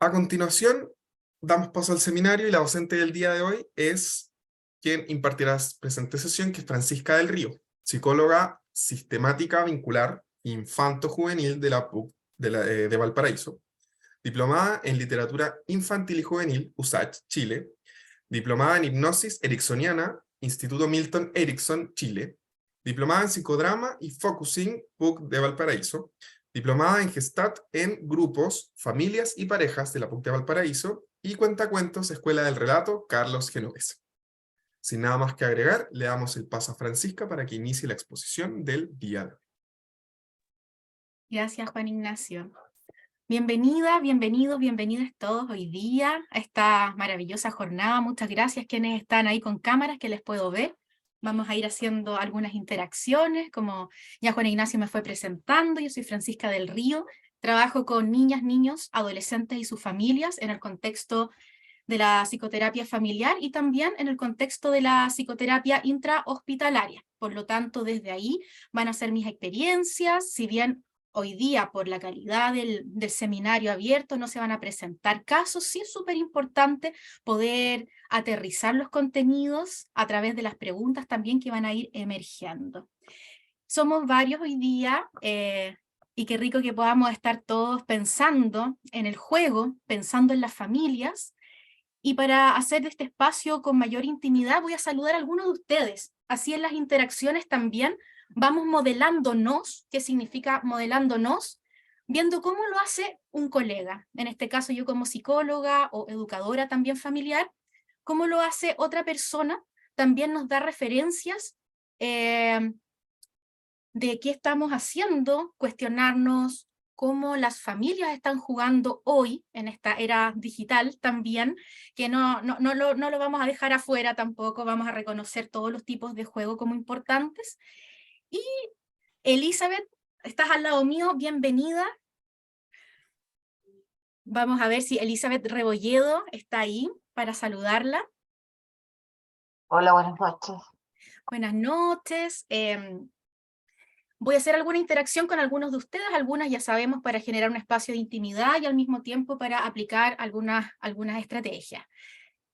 A continuación, damos paso al seminario y la docente del día de hoy es quien impartirá la presente sesión, que es Francisca del Río, psicóloga sistemática vincular infanto-juvenil de la PUC de Valparaíso, diplomada en literatura infantil y juvenil, USACH, Chile, diplomada en hipnosis ericksoniana, Instituto Milton Erickson, Chile, diplomada en psicodrama y focusing, PUC de Valparaíso, diplomada en Gestalt en grupos, familias y parejas de la PUC de Valparaíso, y cuentacuentos, Escuela del Relato, Carlos Genovese. Sin nada más que agregar, le damos el paso a Francisca para que inicie la exposición del día de hoy. Gracias, Juan Ignacio. Bienvenida, bienvenidos, bienvenidas todos hoy día a esta maravillosa jornada. Muchas gracias quienes están ahí con cámaras que les puedo ver. Vamos a ir haciendo algunas interacciones, como ya Juan Ignacio me fue presentando. Yo soy Francisca del Río, trabajo con niñas, niños, adolescentes y sus familias en el contexto de la psicoterapia familiar y también en el contexto de la psicoterapia intrahospitalaria. Por lo tanto, desde ahí van a ser mis experiencias, si bien hoy día, por la calidad del seminario abierto, no se van a presentar casos. Sí es súper importante poder aterrizar los contenidos a través de las preguntas también que van a ir emergiendo. Somos varios hoy día y qué rico que podamos estar todos pensando en el juego, pensando en las familias. Y para hacer de este espacio con mayor intimidad, voy a saludar a algunos de ustedes. Así en las interacciones también vamos modelándonos. ¿Qué significa modelándonos? Viendo cómo lo hace un colega. En este caso yo como psicóloga o educadora también familiar. Cómo lo hace otra persona. También nos da referencias de qué estamos haciendo, cuestionarnos cómo las familias están jugando hoy en esta era digital también, que no lo vamos a dejar afuera tampoco, vamos a reconocer todos los tipos de juego como importantes. Y Elizabeth, estás al lado mío, bienvenida. Vamos a ver si Elizabeth Rebolledo está ahí para saludarla. Hola, buenas noches. Buenas noches. Voy a hacer alguna interacción con algunos de ustedes, algunas ya sabemos para generar un espacio de intimidad y al mismo tiempo para aplicar algunas estrategias.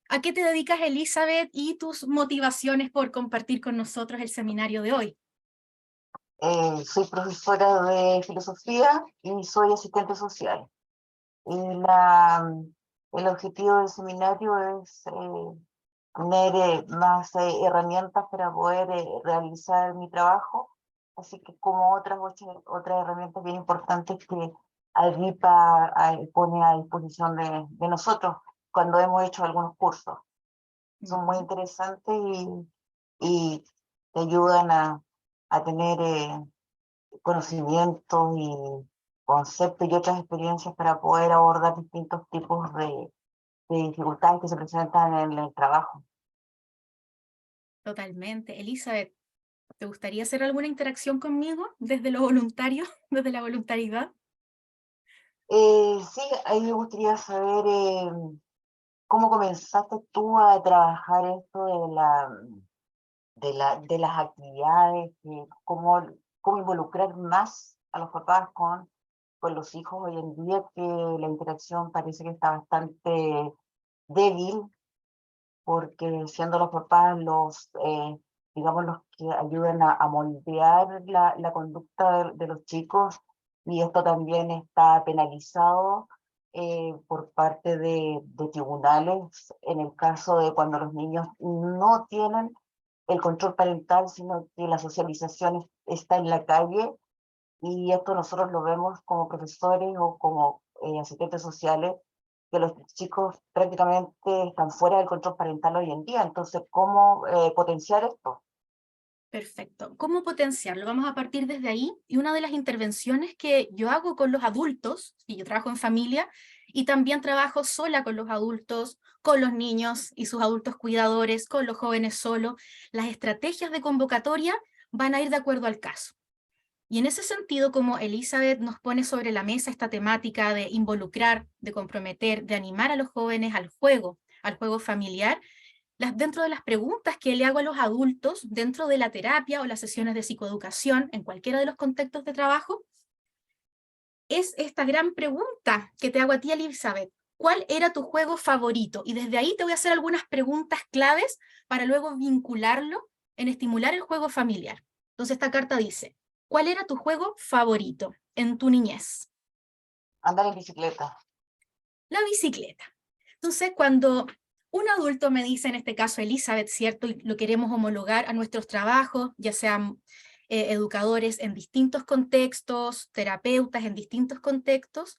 ¿A qué te dedicas, Elizabeth, y tus motivaciones por compartir con nosotros el seminario de hoy? Soy profesora de filosofía y soy asistente social. Y el objetivo del seminario es tener más herramientas para poder realizar mi trabajo, así que como otras herramientas bien importantes que Agripa pone a disposición de nosotros cuando hemos hecho algunos cursos. Son muy interesantes y te ayudan a tener conocimientos y conceptos y otras experiencias para poder abordar distintos tipos de dificultades que se presentan en el trabajo. Totalmente. Elizabeth, ¿te gustaría hacer alguna interacción conmigo desde lo voluntario, desde la voluntariedad? Sí, ahí me gustaría saber cómo comenzaste tú a trabajar esto de las actividades, cómo involucrar más a los papás con los hijos hoy en día, que la interacción parece que está bastante débil, porque siendo los papás digamos, los que ayudan a moldear la conducta de los chicos, y esto también está penalizado por parte de tribunales en el caso de cuando los niños no tienen el control parental, sino que la socialización está en la calle, y esto nosotros lo vemos como profesores o como asistentes sociales, que los chicos prácticamente están fuera del control parental hoy en día. Entonces, ¿cómo potenciar esto? Perfecto. ¿Cómo potenciarlo? Vamos a partir desde ahí. Y una de las intervenciones que yo hago con los adultos, y yo trabajo en familia, y también trabajo sola con los adultos, con los niños y sus adultos cuidadores, con los jóvenes solos, las estrategias de convocatoria van a ir de acuerdo al caso. Y en ese sentido, como Elizabeth nos pone sobre la mesa esta temática de involucrar, de comprometer, de animar a los jóvenes al juego familiar, dentro de las preguntas que le hago a los adultos, dentro de la terapia o las sesiones de psicoeducación, en cualquiera de los contextos de trabajo, es esta gran pregunta que te hago a ti, Elizabeth. ¿cuál era tu juego favorito? Y desde ahí te voy a hacer algunas preguntas claves para luego vincularlo en estimular el juego familiar. Entonces esta carta dice, ¿cuál era tu juego favorito en tu niñez? Andar en bicicleta. La bicicleta. Entonces, cuando un adulto me dice, en este caso Elizabeth, ¿cierto? Y lo queremos homologar a nuestros trabajos, ya sean educadores en distintos contextos, terapeutas en distintos contextos,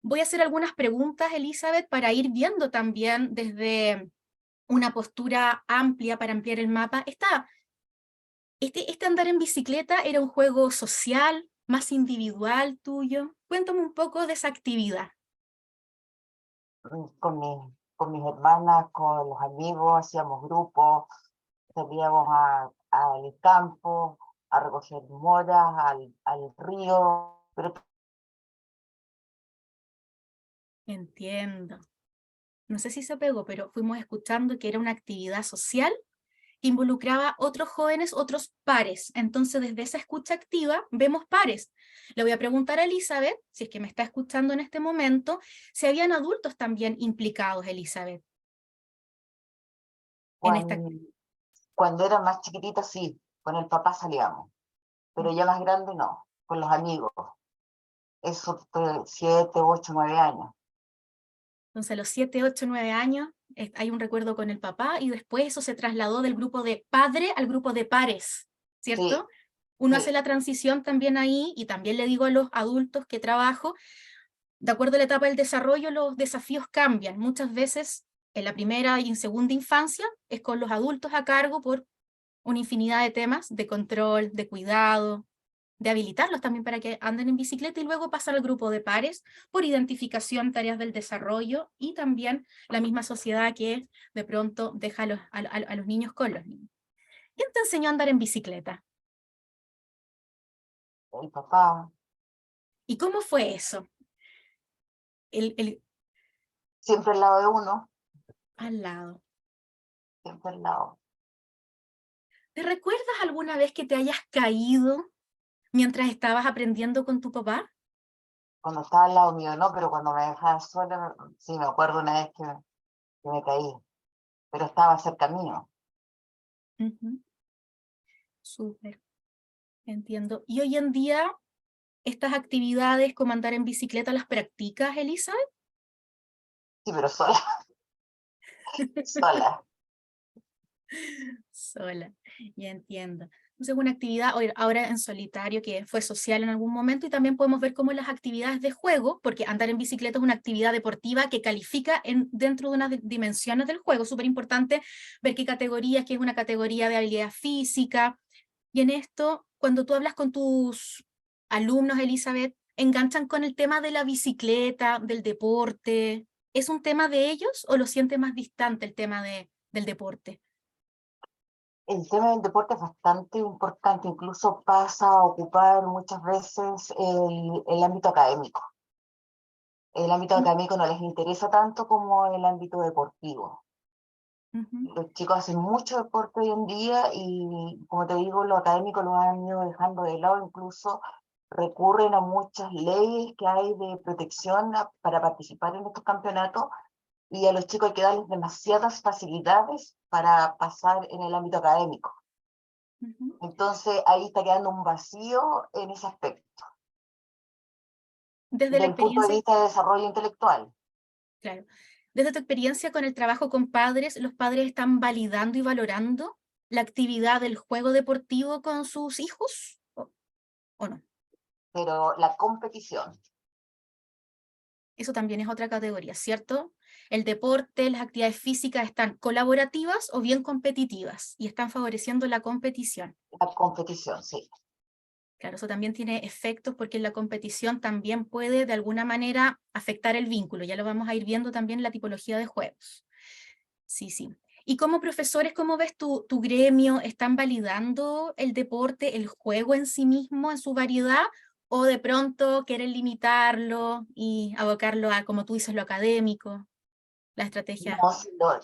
voy a hacer algunas preguntas, Elizabeth, para ir viendo también desde una postura amplia para ampliar el mapa. Este andar en bicicleta era un juego social, más individual tuyo. Cuéntame un poco de esa actividad. Con mis hermanas, con los amigos, hacíamos grupos, salíamos al campo, a recoger moras, al río, pero Entiendo. No sé si se pegó, pero fuimos escuchando que era una actividad social que involucraba otros jóvenes, otros pares. Entonces, desde esa escucha activa, vemos pares. Le voy a preguntar a Elizabeth, si es que me está escuchando en este momento, si habían adultos también implicados, Elizabeth, en esta cuando, cuando era más chiquitita sí, con el papá salíamos, pero ya más grande no, con los amigos, eso 7, 8, 9 años. Entonces, a los 7, 8, 9 años, hay un recuerdo con el papá y después eso se trasladó del grupo de padre al grupo de pares, Sí, ¿cierto? Uno hace sí, la transición también ahí y también le digo a los adultos que trabajo, de acuerdo a la etapa del desarrollo, los desafíos cambian. Muchas veces en la primera y en segunda infancia es con los adultos a cargo por una infinidad de temas de control, de cuidado, de habilitarlos también para que anden en bicicleta y luego pasar al grupo de pares por identificación, tareas del desarrollo y también la misma sociedad que de pronto deja a los niños con los niños. ¿Quién te enseñó a andar en bicicleta? el papá, ¿Y cómo fue eso? El siempre al lado de uno, al lado. siempre al lado. ¿Te recuerdas alguna vez que te hayas caído mientras estabas aprendiendo con tu papá? Cuando estaba al lado mío no, pero cuando me dejaba sola, sí me acuerdo una vez que me caí, pero estaba cerca mío. Ujú. Súper, entiendo. ¿Y hoy en día estas actividades como andar en bicicleta las practicas, Elizabeth? Sí, pero sola, sola. Sola, ya entiendo. Entonces, una actividad ahora en solitario que fue social en algún momento y también podemos ver cómo las actividades de juego, porque andar en bicicleta es una actividad deportiva que califica dentro de unas dimensiones del juego. Súper importante ver qué categorías, que es una categoría de habilidad física. Y en esto, cuando tú hablas con tus alumnos, Elizabeth, enganchan con el tema de la bicicleta, del deporte. ¿Es un tema de ellos o lo siente más distante el tema del deporte? El tema del deporte es bastante importante, incluso pasa a ocupar muchas veces el ámbito académico. El ámbito académico no les interesa tanto como el ámbito deportivo. Ujú. Los chicos hacen mucho deporte hoy en día y, como te digo, lo académico lo han ido dejando de lado, incluso recurren a muchas leyes que hay de protección para participar en estos campeonatos y a los chicos hay que darles demasiadas facilidades para pasar en el ámbito académico. Ujú. Entonces ahí está quedando un vacío en ese aspecto, Desde la del punto de experiencia, vista de desarrollo intelectual. claro, desde tu experiencia con el trabajo con padres, ¿los padres están validando y valorando la actividad del juego deportivo con sus hijos o no? Pero la competición, Eso también es otra categoría, ¿cierto? El deporte, las actividades físicas están colaborativas o bien competitivas y están favoreciendo la competición. la competición, sí. Claro, eso también tiene efectos porque la competición también puede de alguna manera afectar el vínculo. Ya lo vamos a ir viendo también en la tipología de juegos. Sí, sí. Y como profesores, ¿cómo ves tu gremio? ¿Están validando el deporte, el juego en sí mismo, en su variedad? ¿O de pronto quieren limitarlo y abocarlo a, como tú dices, lo académico, la estrategia,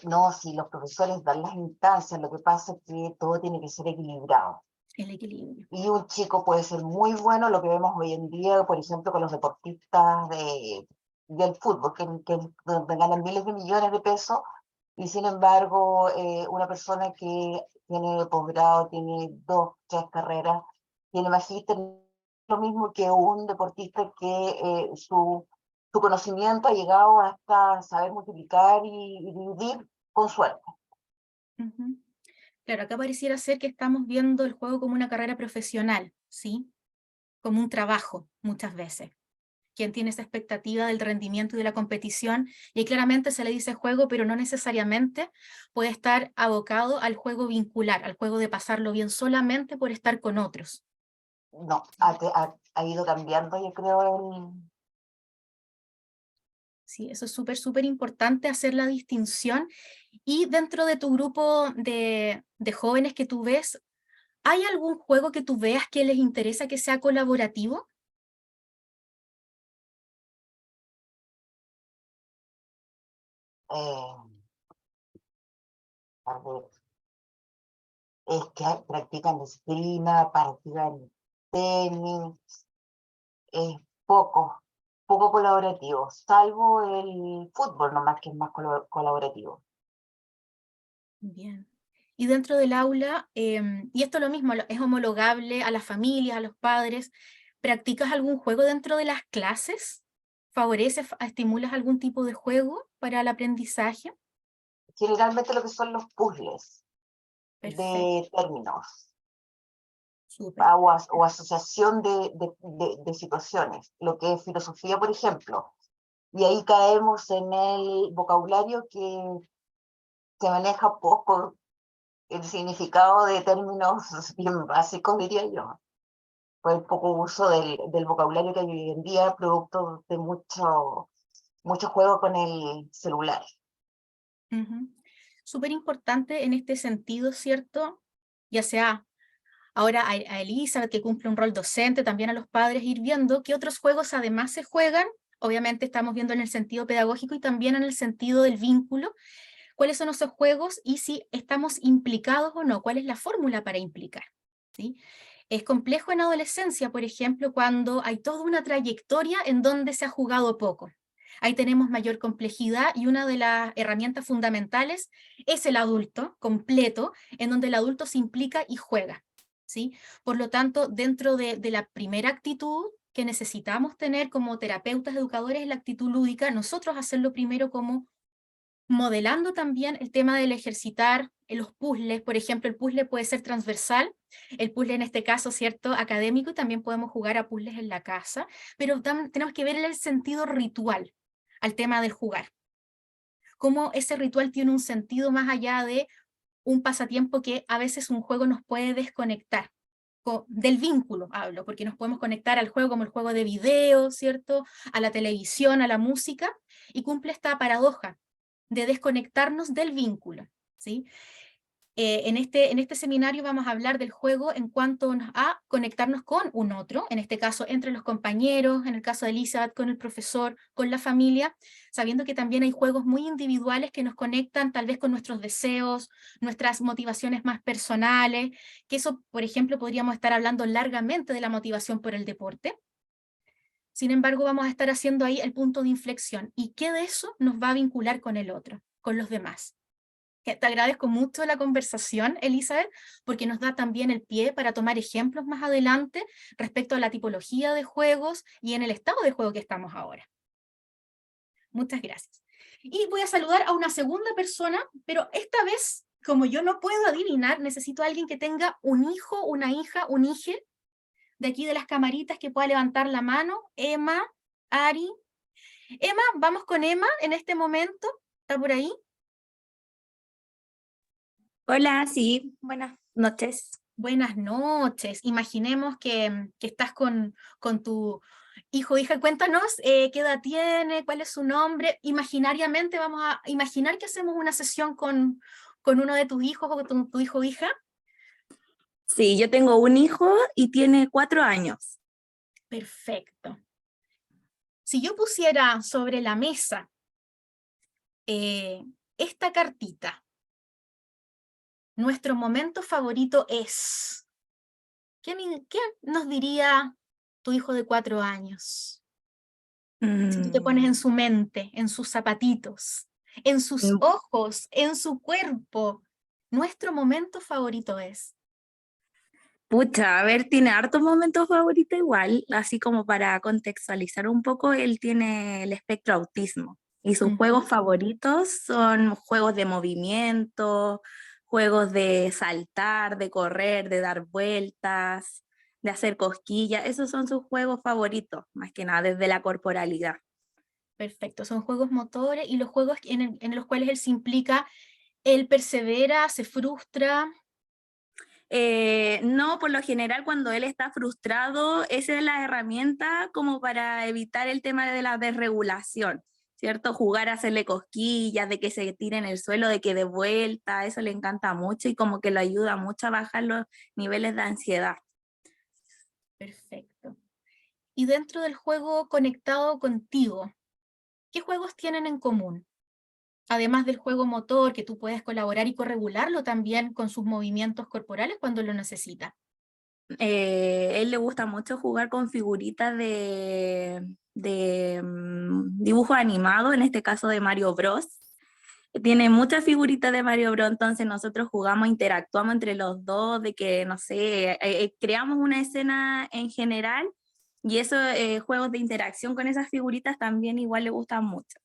No, si los profesores dan las instancias, lo que pasa es que todo tiene que ser equilibrado. el equilibrio? Y un chico puede ser muy bueno, lo que vemos hoy en día, por ejemplo, con los deportistas del fútbol, donde ganan miles de millones de pesos, y sin embargo, una persona que tiene posgrado, tiene 2, 3 carreras, tiene magíster, lo mismo que un deportista que su conocimiento ha llegado hasta saber multiplicar y dividir con suerte. Ujú. Claro, acá pareciera ser que estamos viendo el juego como una carrera profesional, ¿sí? Como un trabajo, muchas veces. Quien tiene esa expectativa del rendimiento y de la competición, y claramente se le dice juego, pero no necesariamente puede estar abocado al juego vincular, al juego de pasarlo bien solamente por estar con otros. No, ha ido cambiando, yo creo, Sí, eso es súper, súper importante hacer la distinción. Y dentro de tu grupo de jóvenes que tú ves, ¿hay algún juego que tú veas que les interesa que sea colaborativo? eh, a ver, es que practican esgrima, practican tenis, es poco colaborativo, salvo el fútbol nomás que es más colaborativo. Bien. Y dentro del aula, y esto lo mismo, es homologable a las familias, a los padres, ¿practicas algún juego dentro de las clases? ¿Favoreces, estimulas algún tipo de juego para el aprendizaje? Generalmente lo que son los puzzles Perfecto, de términos súper. o asociación de situaciones, lo que es filosofía, por ejemplo. Y ahí caemos en el vocabulario que se maneja poco, el significado de términos bien básicos, diría yo. Por el poco uso del vocabulario que hay hoy en día, producto de mucho juego con el celular. Ujú. Súper importante en este sentido, ¿cierto? Ya sea ahora a Elizabeth, que cumple un rol docente, también a los padres, ir viendo qué otros juegos además se juegan. Obviamente estamos viendo en el sentido pedagógico y también en el sentido del vínculo, cuáles son esos juegos y si estamos implicados o no, cuál es la fórmula para implicar, ¿sí? Es complejo en adolescencia, por ejemplo, cuando hay toda una trayectoria en donde se ha jugado poco. Ahí tenemos mayor complejidad y una de las herramientas fundamentales es el adulto completo, en donde el adulto se implica y juega, ¿sí? Por lo tanto, dentro de la primera actitud que necesitamos tener como terapeutas educadores es la actitud lúdica, nosotros hacerlo primero como modelando también el tema del ejercitar los puzzles. Por ejemplo, el puzzle puede ser transversal, el puzzle en este caso, ¿cierto?, académico, y también podemos jugar a puzzles en la casa, pero tenemos que ver el sentido ritual al tema del jugar. Cómo ese ritual tiene un sentido más allá de un pasatiempo que a veces un juego nos puede desconectar. Del vínculo hablo, porque nos podemos conectar al juego como el juego de video, ¿cierto?, a la televisión, a la música, y cumple esta paradoja de desconectarnos del vínculo, ¿sí? En este seminario vamos a hablar del juego en cuanto a conectarnos con un otro, en este caso entre los compañeros, en el caso de Elizabeth con el profesor, con la familia, sabiendo que también hay juegos muy individuales que nos conectan tal vez con nuestros deseos, nuestras motivaciones más personales, que eso, por ejemplo, podríamos estar hablando largamente de la motivación por el deporte. Sin embargo, vamos a estar haciendo ahí el punto de inflexión. ¿Y qué de eso nos va a vincular con el otro, con los demás? Te agradezco mucho la conversación, Elizabeth, porque nos da también el pie para tomar ejemplos más adelante respecto a la tipología de juegos y en el estado de juego que estamos ahora. Muchas gracias. Y voy a saludar a una segunda persona, pero esta vez, como yo no puedo adivinar, necesito a alguien que tenga un hijo, una hija, un hije, de aquí de las camaritas que pueda levantar la mano. Emma, Ari. Emma, vamos con Emma en este momento. ¿Está por ahí? Hola, sí, buenas noches. Buenas noches. Imaginemos que estás con tu hijo o hija. Cuéntanos qué edad tiene, cuál es su nombre. Imaginariamente vamos a imaginar que hacemos una sesión con uno de tus hijos o con tu hijo o hija. Sí, yo tengo un hijo y tiene 4 años. Perfecto. Si yo pusiera sobre la mesa esta cartita, nuestro momento favorito es, ¿qué nos diría tu hijo de 4 años? Si tú te pones Mm, en su mente, en sus zapatitos, en sus mm, ojos, en su cuerpo, nuestro momento favorito es. Pucha, a ver, tiene hartos momentos favoritos igual, así como para contextualizar un poco, él tiene el espectro autismo y sus Ujú. juegos favoritos son juegos de movimiento, juegos de saltar, de correr, de dar vueltas, de hacer cosquillas, esos son sus juegos favoritos, más que nada desde la corporalidad. Perfecto, son juegos motores y los juegos en los cuales él se implica, él persevera, se frustra. No, por lo general cuando él está frustrado, esa es la herramienta como para evitar el tema de la desregulación, ¿cierto? Jugar a hacerle cosquillas, de que se tire en el suelo, de que de vuelta, eso le encanta mucho y como que lo ayuda mucho a bajar los niveles de ansiedad. Perfecto. Y dentro del juego conectado contigo, ¿qué juegos tienen en común? Además del juego motor, que tú puedes colaborar y corregularlo también con sus movimientos corporales cuando lo necesita. Él le gusta mucho jugar con figuritas dibujos animados, en este caso de Mario Bros. Tiene muchas figuritas de Mario Bros, entonces nosotros jugamos, interactuamos entre los dos, de que, no sé, creamos una escena en general y esos juegos de interacción con esas figuritas también igual le gustan mucho.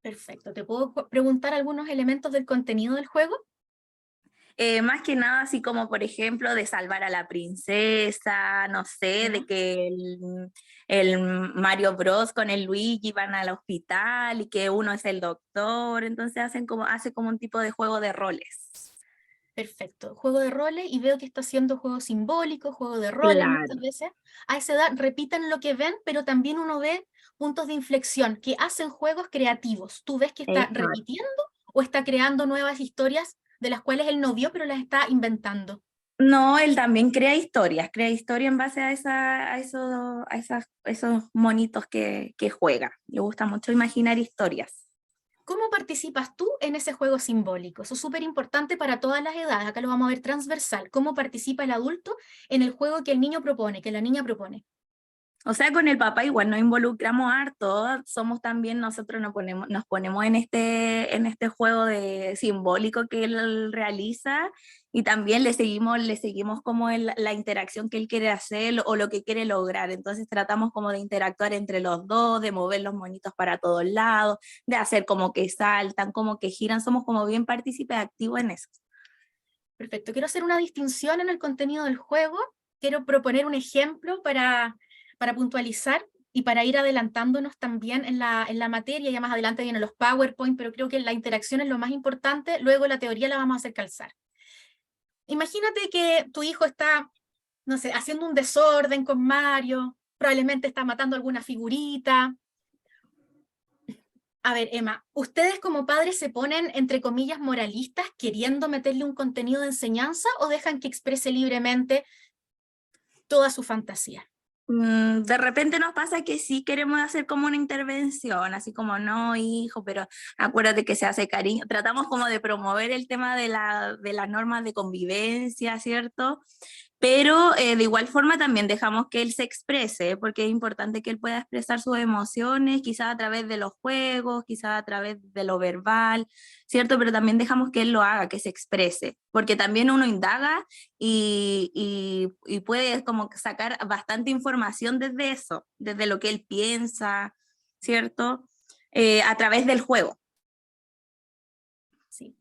Perfecto. ¿Te puedo preguntar algunos elementos del contenido del juego? Más que nada, así como por ejemplo de salvar a la princesa, no sé, ¿Ya? de que el Mario Bros con el Luigi van al hospital y que uno es el doctor, entonces hace como un tipo de juego de roles. Perfecto. Juego de roles y veo que está haciendo juego simbólico, juego de roles muchas Claro, veces. A esa edad repiten lo que ven, pero también uno ve puntos de inflexión que hacen juegos creativos. ¿Tú ves que está exacto. repitiendo o está creando nuevas historias de las cuales él no vio, pero las está inventando? No, él también crea historia en base esos monitos que juega. Le gusta mucho imaginar historias. ¿Cómo participas tú en ese juego simbólico? Eso es súper importante para todas las edades. Acá lo vamos a ver transversal. ¿Cómo participa el adulto en el juego que el niño propone, que la niña propone? O sea, con el papá igual nos involucramos harto, somos también, nosotros nos ponemos en este juego de simbólico que él realiza y también le seguimos como la interacción que él quiere hacer o lo que quiere lograr. Entonces tratamos como de interactuar entre los dos, de mover los monitos para todos lados, de hacer como que saltan, como que giran, somos como bien partícipes activos en eso. Perfecto. Quiero hacer una distinción en el contenido del juego. Quiero proponer un ejemplo para puntualizar y para ir adelantándonos también en la materia. Ya más adelante vienen los PowerPoint, pero creo que la interacción es lo más importante. Luego la teoría la vamos a hacer calzar. Imagínate que tu hijo está, no sé, haciendo un desorden con Mario, probablemente está matando alguna figurita. A ver, Emma, ¿ustedes como padres se ponen, entre comillas, moralistas, queriendo meterle un contenido de enseñanza o dejan que exprese libremente toda su fantasía? De repente nos pasa que sí queremos hacer como una intervención, así como no, hijo, pero acuérdate que se hace cariño. Tratamos como de promover el tema de las normas de convivencia, ¿cierto? Pero de igual forma también dejamos que él se exprese, porque es importante que él pueda expresar sus emociones, quizás a través de los juegos, quizás a través de lo verbal, ¿cierto? Pero también dejamos que él lo haga, que se exprese, porque también uno indaga y puede como que sacar bastante información desde eso, desde lo que él piensa, ¿cierto? A través del juego. Sí.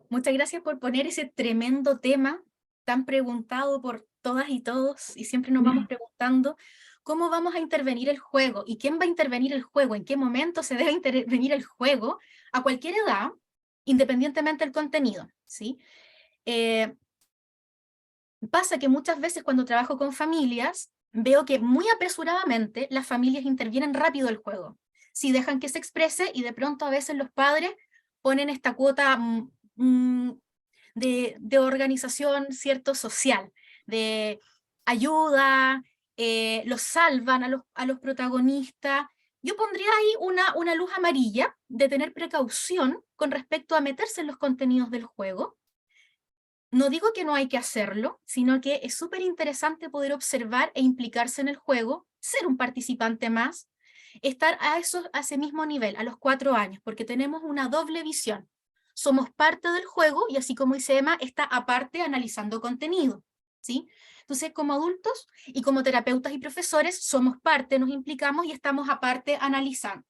Muchas gracias por poner ese tremendo tema tan preguntado por todas y todos, y siempre nos vamos preguntando cómo vamos a intervenir el juego y quién va a intervenir el juego, en qué momento se debe intervenir el juego a cualquier edad, independientemente del contenido, ¿sí? Pasa que muchas veces cuando trabajo con familias, veo que muy apresuradamente las familias intervienen rápido el juego. Si dejan que se exprese y de pronto a veces los padres ponen esta cuota de organización, ¿cierto? Social, de ayuda, los salvan a los protagonistas. Yo pondría ahí una luz amarilla de tener precaución con respecto a meterse en los contenidos del juego. No digo que no hay que hacerlo, sino que es súper interesante poder observar e implicarse en el juego, ser un participante más, estar a ese mismo nivel, a los 4 años, porque tenemos una doble visión. Somos parte del juego y así como dice Emma, está aparte analizando contenido, ¿sí? Entonces, como adultos y como terapeutas y profesores, somos parte, nos implicamos y estamos aparte analizando.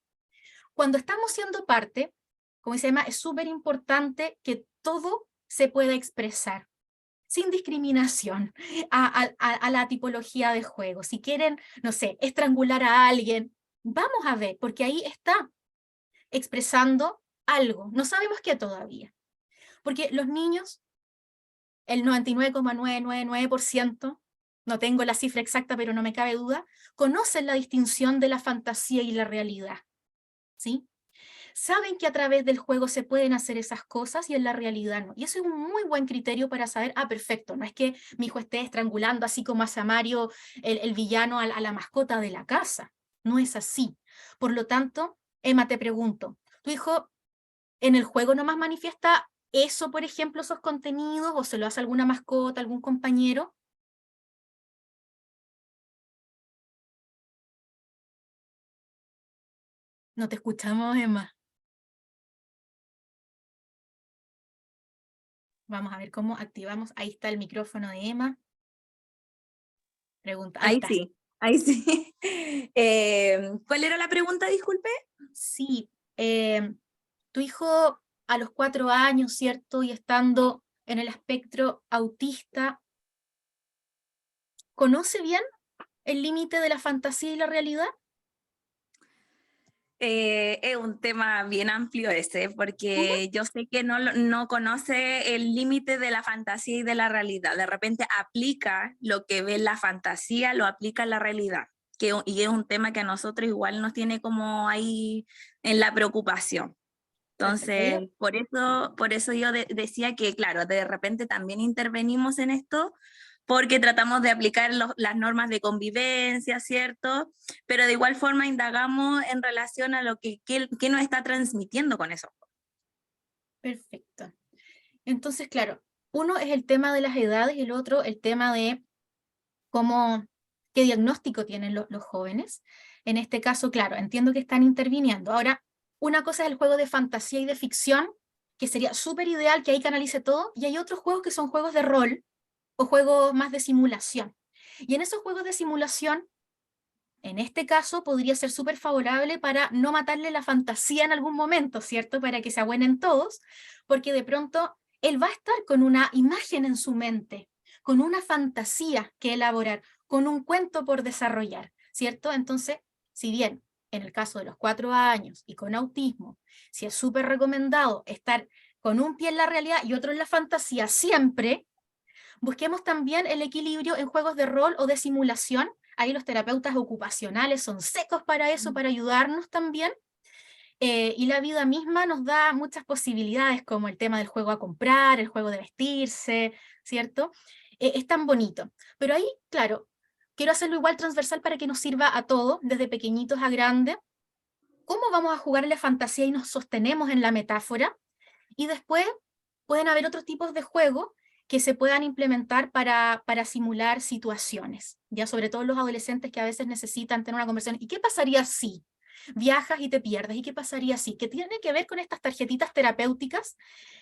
Cuando estamos siendo parte, como dice Emma, es súper importante que todo se pueda expresar, sin discriminación, a la tipología de juego. Si quieren, no sé, estrangular a alguien, vamos a ver, porque ahí está expresando algo. No sabemos qué todavía. Porque los niños, el 99,999%, no tengo la cifra exacta, pero no me cabe duda, conocen la distinción de la fantasía y la realidad, ¿sí? Saben que a través del juego se pueden hacer esas cosas y en la realidad no. Y eso es un muy buen criterio para saber, perfecto, no es que mi hijo esté estrangulando así como hace Mario, el villano, a la mascota de la casa. No es así. Por lo tanto, Emma, te pregunto, ¿tu hijo en el juego nomás manifiesta eso, por ejemplo, esos contenidos, o se lo hace a alguna mascota, algún compañero? No te escuchamos, Emma. Vamos a ver cómo activamos. Ahí está el micrófono de Emma. Pregunta, ahí Ahí está. sí, ahí sí. ¿Cuál era la pregunta, disculpe? Sí, tu hijo a los 4 años, ¿cierto? Y estando en el espectro autista, ¿conoce bien el límite de la fantasía y la realidad? Es un tema bien amplio ese, porque yo sé que no conoce el límite de la fantasía y de la realidad. De repente aplica lo que ve en la fantasía, lo aplica en la realidad. Y es un tema que a nosotros igual nos tiene como ahí en la preocupación. Entonces, Perfecto. por eso yo decía que, claro, de repente también intervenimos en esto, porque tratamos de aplicar las normas de convivencia, ¿cierto? Pero de igual forma indagamos en relación a lo que nos está transmitiendo con eso. Perfecto. Entonces, claro, uno es el tema de las edades y el otro el tema de qué diagnóstico tienen los jóvenes. En este caso, claro, entiendo que están interviniendo. Ahora, una cosa es el juego de fantasía y de ficción, que sería súper ideal que ahí canalice todo, y hay otros juegos que son juegos de rol o juegos más de simulación. Y en esos juegos de simulación, en este caso, podría ser súper favorable para no matarle la fantasía en algún momento, ¿cierto? Para que se abuenen todos, porque de pronto él va a estar con una imagen en su mente, con una fantasía que elaborar, con un cuento por desarrollar, ¿cierto? Entonces, si bien en el caso de los 4 años y con autismo, si es súper recomendado estar con un pie en la realidad y otro en la fantasía siempre, busquemos también el equilibrio en juegos de rol o de simulación. Ahí los terapeutas ocupacionales son secos para eso, para ayudarnos también. Y la vida misma nos da muchas posibilidades, como el tema del juego a comprar, el juego de vestirse, ¿cierto? Es tan bonito. Pero ahí, claro, quiero hacerlo igual transversal para que nos sirva a todos, desde pequeñitos a grandes. ¿Cómo vamos a jugar en la fantasía y nos sostenemos en la metáfora? Y después pueden haber otros tipos de juegos que se puedan implementar para simular situaciones, ya sobre todo los adolescentes que a veces necesitan tener una conversación. ¿Y qué pasaría si viajas y te pierdes? ¿Y qué pasaría si? Que tiene que ver con estas tarjetitas terapéuticas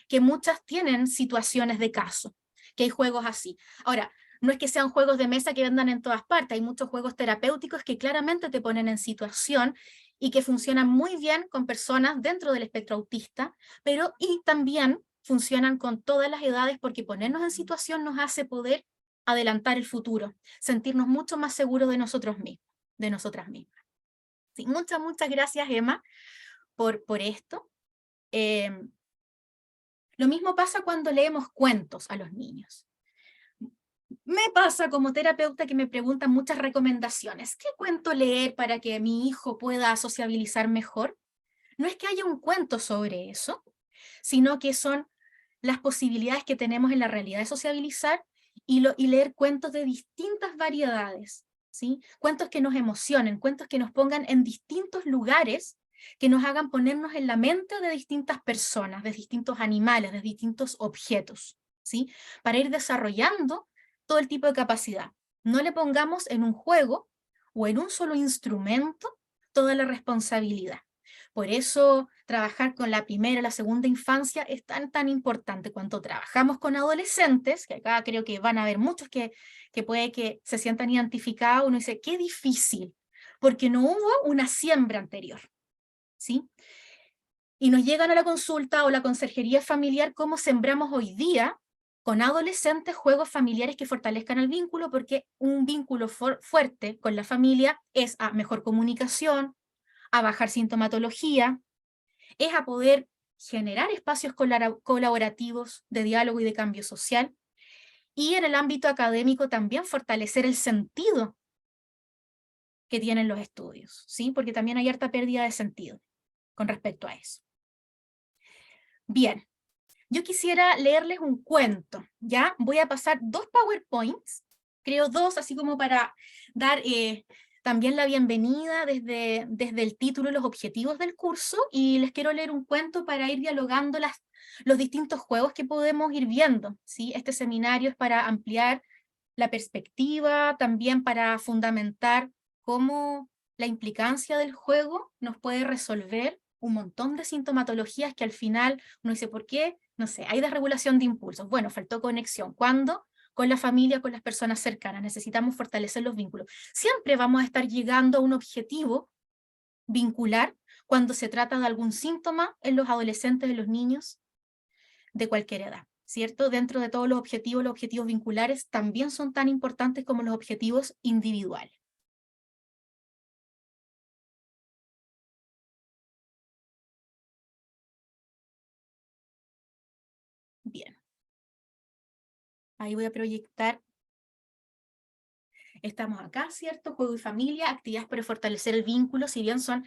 que muchas tienen situaciones de caso, que hay juegos así. Ahora, no es que sean juegos de mesa que vendan en todas partes, hay muchos juegos terapéuticos que claramente te ponen en situación y que funcionan muy bien con personas dentro del espectro autista, pero y también funcionan con todas las edades porque ponernos en situación nos hace poder adelantar el futuro, sentirnos mucho más seguros de nosotros mismos, de nosotras mismas. Sí, muchas gracias, Emma, por esto. Lo mismo pasa cuando leemos cuentos a los niños. Me pasa como terapeuta que me preguntan muchas recomendaciones. ¿Qué cuento leer para que mi hijo pueda sociabilizar mejor? No es que haya un cuento sobre eso, sino que son las posibilidades que tenemos en la realidad de sociabilizar y leer cuentos de distintas variedades, ¿sí? Cuentos que nos emocionen, cuentos que nos pongan en distintos lugares, que nos hagan ponernos en la mente de distintas personas, de distintos animales, de distintos objetos, ¿sí? Para ir desarrollando todo el tipo de capacidad. No le pongamos en un juego o en un solo instrumento toda la responsabilidad. Por eso trabajar con la primera y la segunda infancia es tan importante. Cuando trabajamos con adolescentes, que acá creo que van a haber muchos que puede que se sientan identificados, uno dice, qué difícil, porque no hubo una siembra anterior, ¿sí? Y nos llegan a la consulta o la conserjería familiar cómo sembramos hoy día con adolescentes juegos familiares que fortalezcan el vínculo, porque un vínculo fuerte con la familia es a mejor comunicación, a bajar sintomatología, es a poder generar espacios colaborativos de diálogo y de cambio social, y en el ámbito académico también fortalecer el sentido que tienen los estudios, ¿sí? Porque también hay harta pérdida de sentido con respecto a eso. Bien, yo quisiera leerles un cuento, ¿ya? Voy a pasar 2 PowerPoints, creo 2, así como para dar también la bienvenida desde el título y los objetivos del curso, y les quiero leer un cuento para ir dialogando los distintos juegos que podemos ir viendo, ¿sí? Este seminario es para ampliar la perspectiva, también para fundamentar cómo la implicancia del juego nos puede resolver un montón de sintomatologías que al final uno dice, ¿por qué? No sé, hay desregulación de impulsos. Bueno, faltó conexión. ¿Cuándo? Con la familia, con las personas cercanas. Necesitamos fortalecer los vínculos. Siempre vamos a estar llegando a un objetivo vincular cuando se trata de algún síntoma en los adolescentes, en los niños de cualquier edad, ¿cierto? Dentro de todos los objetivos vinculares también son tan importantes como los objetivos individuales. Bien. Ahí voy a proyectar. Estamos acá, ¿cierto? Juego y familia, actividades para fortalecer el vínculo, si bien son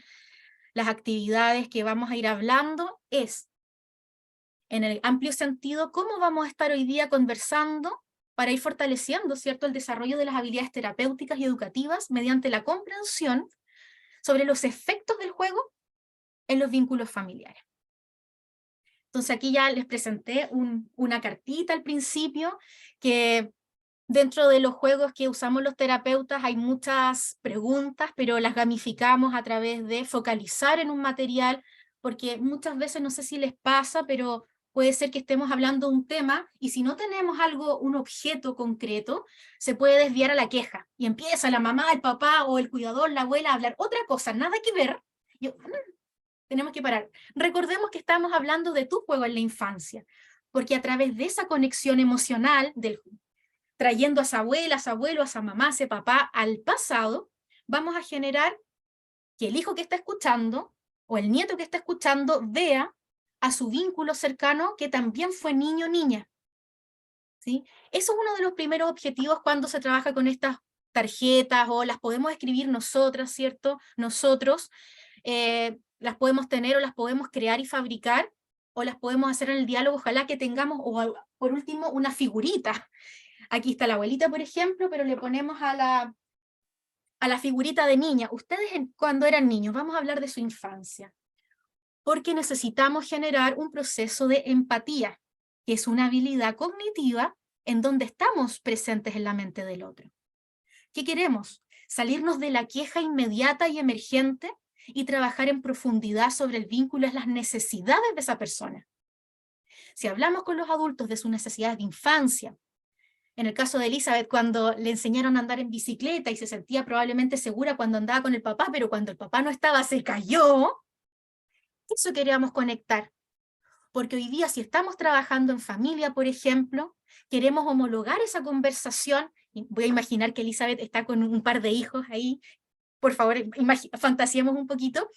las actividades que vamos a ir hablando, es, en el amplio sentido, cómo vamos a estar hoy día conversando para ir fortaleciendo, ¿cierto?, el desarrollo de las habilidades terapéuticas y educativas mediante la comprensión sobre los efectos del juego en los vínculos familiares. Entonces aquí ya les presenté una cartita al principio, que dentro de los juegos que usamos los terapeutas hay muchas preguntas, pero las gamificamos a través de focalizar en un material, porque muchas veces, no sé si les pasa, pero puede ser que estemos hablando de un tema, y si no tenemos algo, un objeto concreto, se puede desviar a la queja, y empieza la mamá, el papá, o el cuidador, la abuela, a hablar otra cosa, nada que ver. Tenemos que parar. Recordemos que estamos hablando de tu juego en la infancia, porque a través de esa conexión emocional, trayendo a esa abuela, a ese abuelo, a esa mamá, a ese papá al pasado, vamos a generar que el hijo que está escuchando, o el nieto que está escuchando, vea a su vínculo cercano que también fue niño o niña, ¿sí? Eso es uno de los primeros objetivos cuando se trabaja con estas tarjetas, o las podemos escribir nosotras, ¿cierto? Nosotros, las podemos tener o las podemos crear y fabricar, o las podemos hacer en el diálogo, ojalá que tengamos, o por último, una figurita. Aquí está la abuelita, por ejemplo, pero le ponemos a la figurita de niña. Ustedes cuando eran niños, vamos a hablar de su infancia, porque necesitamos generar un proceso de empatía, que es una habilidad cognitiva en donde estamos presentes en la mente del otro. ¿Qué queremos? Salirnos de la queja inmediata y emergente y trabajar en profundidad sobre el vínculo, las necesidades de esa persona. Si hablamos con los adultos de sus necesidades de infancia, en el caso de Elizabeth, cuando le enseñaron a andar en bicicleta y se sentía probablemente segura cuando andaba con el papá, pero cuando el papá no estaba se cayó, eso queríamos conectar. Porque hoy día, si estamos trabajando en familia, por ejemplo, queremos homologar esa conversación, y voy a imaginar que Elizabeth está con un par de hijos ahí, por favor, fantasiemos un poquito.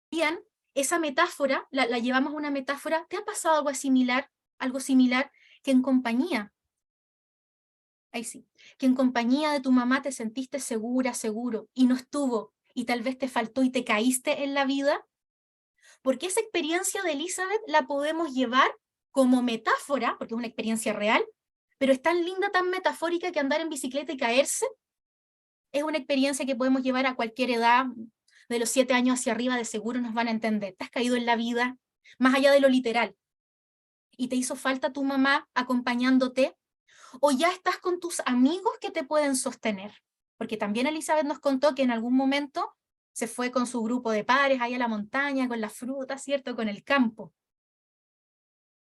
Bien, esa metáfora, la llevamos a una metáfora. ¿Te ha pasado algo similar, que en compañía, ahí sí, que en compañía de tu mamá te sentiste segura, seguro, y no estuvo, y tal vez te faltó y te caíste en la vida? Porque esa experiencia de Elizabeth la podemos llevar como metáfora, porque es una experiencia real, pero es tan linda, tan metafórica, que andar en bicicleta y caerse es una experiencia que podemos llevar a cualquier edad. De los 7 años hacia arriba de seguro nos van a entender. Te has caído en la vida, más allá de lo literal, y te hizo falta tu mamá acompañándote, o ya estás con tus amigos que te pueden sostener. Porque también Elizabeth nos contó que en algún momento se fue con su grupo de pares ahí a la montaña, con las frutas, ¿cierto? Con el campo.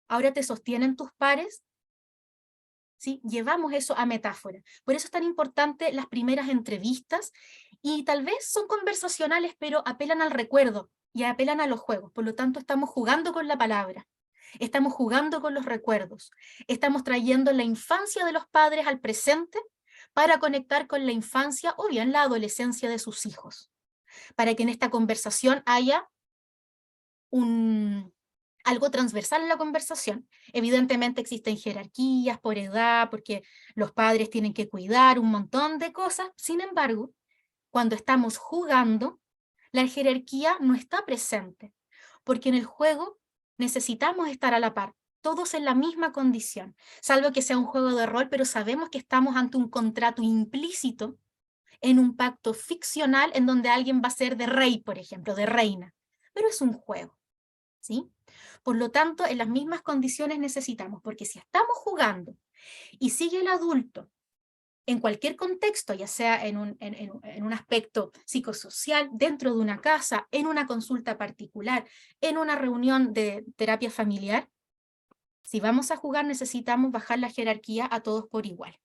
¿Ahora te sostienen tus pares? ¿Sí? Llevamos eso a metáfora. Por eso es tan importante las primeras entrevistas, y tal vez son conversacionales, pero apelan al recuerdo y apelan a los juegos. Por lo tanto, estamos jugando con la palabra, estamos jugando con los recuerdos, estamos trayendo la infancia de los padres al presente para conectar con la infancia o bien la adolescencia de sus hijos, para que en esta conversación haya algo transversal en la conversación. Evidentemente existen jerarquías por edad, porque los padres tienen que cuidar un montón de cosas. Sin embargo, cuando estamos jugando, la jerarquía no está presente, porque en el juego necesitamos estar a la par, todos en la misma condición, salvo que sea un juego de rol, pero sabemos que estamos ante un contrato implícito en un pacto ficcional en donde alguien va a ser de rey, por ejemplo, de reina, pero es un juego, ¿sí? Por lo tanto, en las mismas condiciones necesitamos, porque si estamos jugando y sigue el adulto en cualquier contexto, ya sea en un aspecto psicosocial, dentro de una casa, en una consulta particular, en una reunión de terapia familiar, si vamos a jugar necesitamos bajar la jerarquía a todos por igual,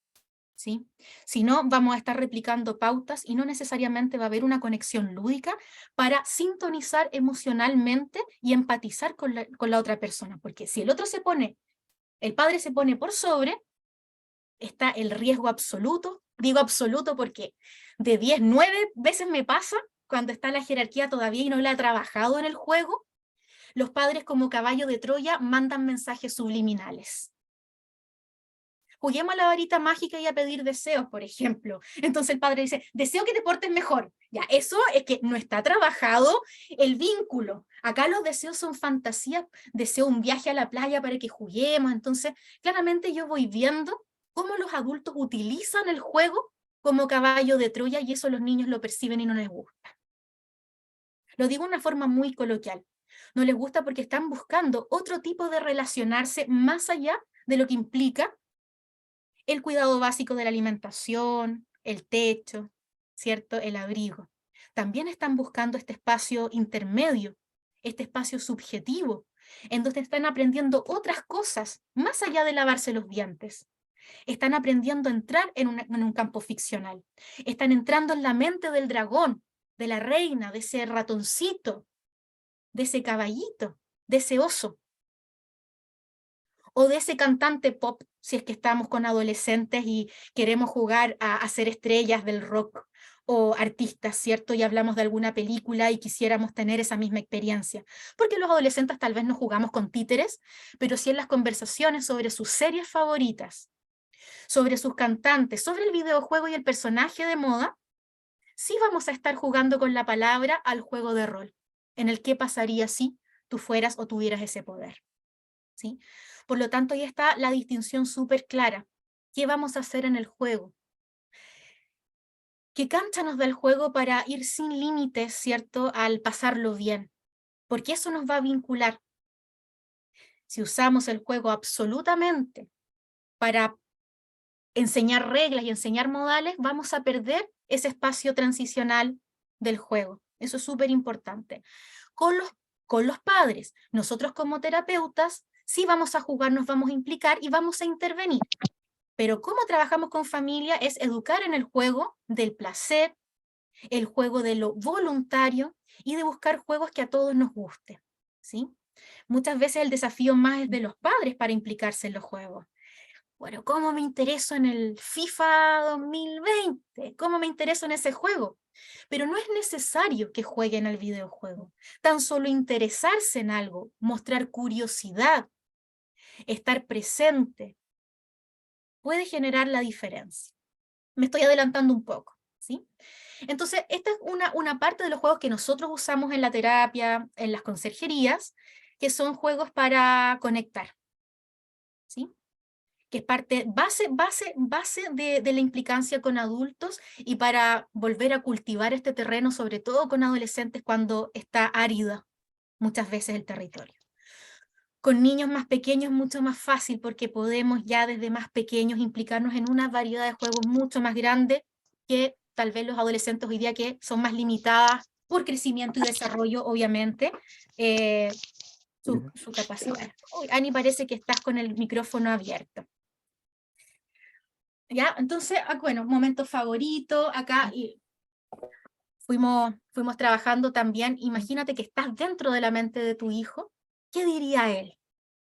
¿sí? Si no, vamos a estar replicando pautas y no necesariamente va a haber una conexión lúdica para sintonizar emocionalmente y empatizar con la otra persona, porque si el padre se pone por sobre, está el riesgo absoluto. Digo absoluto porque de 10, 9 veces me pasa cuando está la jerarquía todavía y no la ha trabajado en el juego. Los padres, como caballo de Troya, mandan mensajes subliminales. Juguemos a la varita mágica y a pedir deseos, por ejemplo. Entonces el padre dice, deseo que te portes mejor. Ya, eso es que no está trabajado el vínculo. Acá los deseos son fantasías. Deseo un viaje a la playa para que juguemos. Entonces, claramente yo voy viendo cómo los adultos utilizan el juego como caballo de Troya, y eso los niños lo perciben y no les gusta. Lo digo de una forma muy coloquial. No les gusta porque están buscando otro tipo de relacionarse más allá de lo que implica el cuidado básico de la alimentación, el techo, ¿cierto? El abrigo. También están buscando este espacio intermedio, este espacio subjetivo, en donde están aprendiendo otras cosas, más allá de lavarse los dientes. Están aprendiendo a entrar en un campo ficcional. Están entrando en la mente del dragón, de la reina, de ese ratoncito, de ese caballito, de ese oso, o de ese cantante pop, si es que estamos con adolescentes y queremos jugar a ser estrellas del rock, o artistas, ¿cierto? Y hablamos de alguna película y quisiéramos tener esa misma experiencia. Porque los adolescentes tal vez no jugamos con títeres, pero sí en las conversaciones sobre sus series favoritas, sobre sus cantantes, sobre el videojuego y el personaje de moda, sí vamos a estar jugando con la palabra al juego de rol, en el qué pasaría si tú fueras o tuvieras ese poder, ¿sí? Por lo tanto, ahí está la distinción súper clara. ¿Qué vamos a hacer en el juego? ¿Qué cancha nos da el juego para ir sin límites, ¿cierto?, al pasarlo bien? Porque eso nos va a vincular. Si usamos el juego absolutamente para enseñar reglas y enseñar modales, vamos a perder ese espacio transicional del juego. Eso es súper importante. Con los padres, nosotros como terapeutas, sí vamos a jugar, nos vamos a implicar y vamos a intervenir. Pero cómo trabajamos con familia es educar en el juego del placer, el juego de lo voluntario y de buscar juegos que a todos nos gusten, ¿sí? Muchas veces el desafío más es de los padres para implicarse en los juegos. Bueno, ¿cómo me intereso en el FIFA 2020? ¿Cómo me intereso en ese juego? Pero no es necesario que jueguen al videojuego. Tan solo interesarse en algo, mostrar curiosidad, estar presente, puede generar la diferencia. Me estoy adelantando un poco, ¿sí? Entonces, esta es una parte de los juegos que nosotros usamos en la terapia, en las conserjerías, que son juegos para conectar, ¿sí? Que es parte, base de la implicancia con adultos y para volver a cultivar este terreno, sobre todo con adolescentes cuando está árido muchas veces el territorio. Con niños más pequeños es mucho más fácil porque podemos ya desde más pequeños implicarnos en una variedad de juegos mucho más grande que tal vez los adolescentes hoy día, que son más limitadas por crecimiento y desarrollo, obviamente, su capacidad. Uy, Ani, parece que estás con el micrófono abierto. ¿Ya? Entonces, bueno, momento favorito, acá fuimos trabajando también. Imagínate que estás dentro de la mente de tu hijo, ¿qué diría él?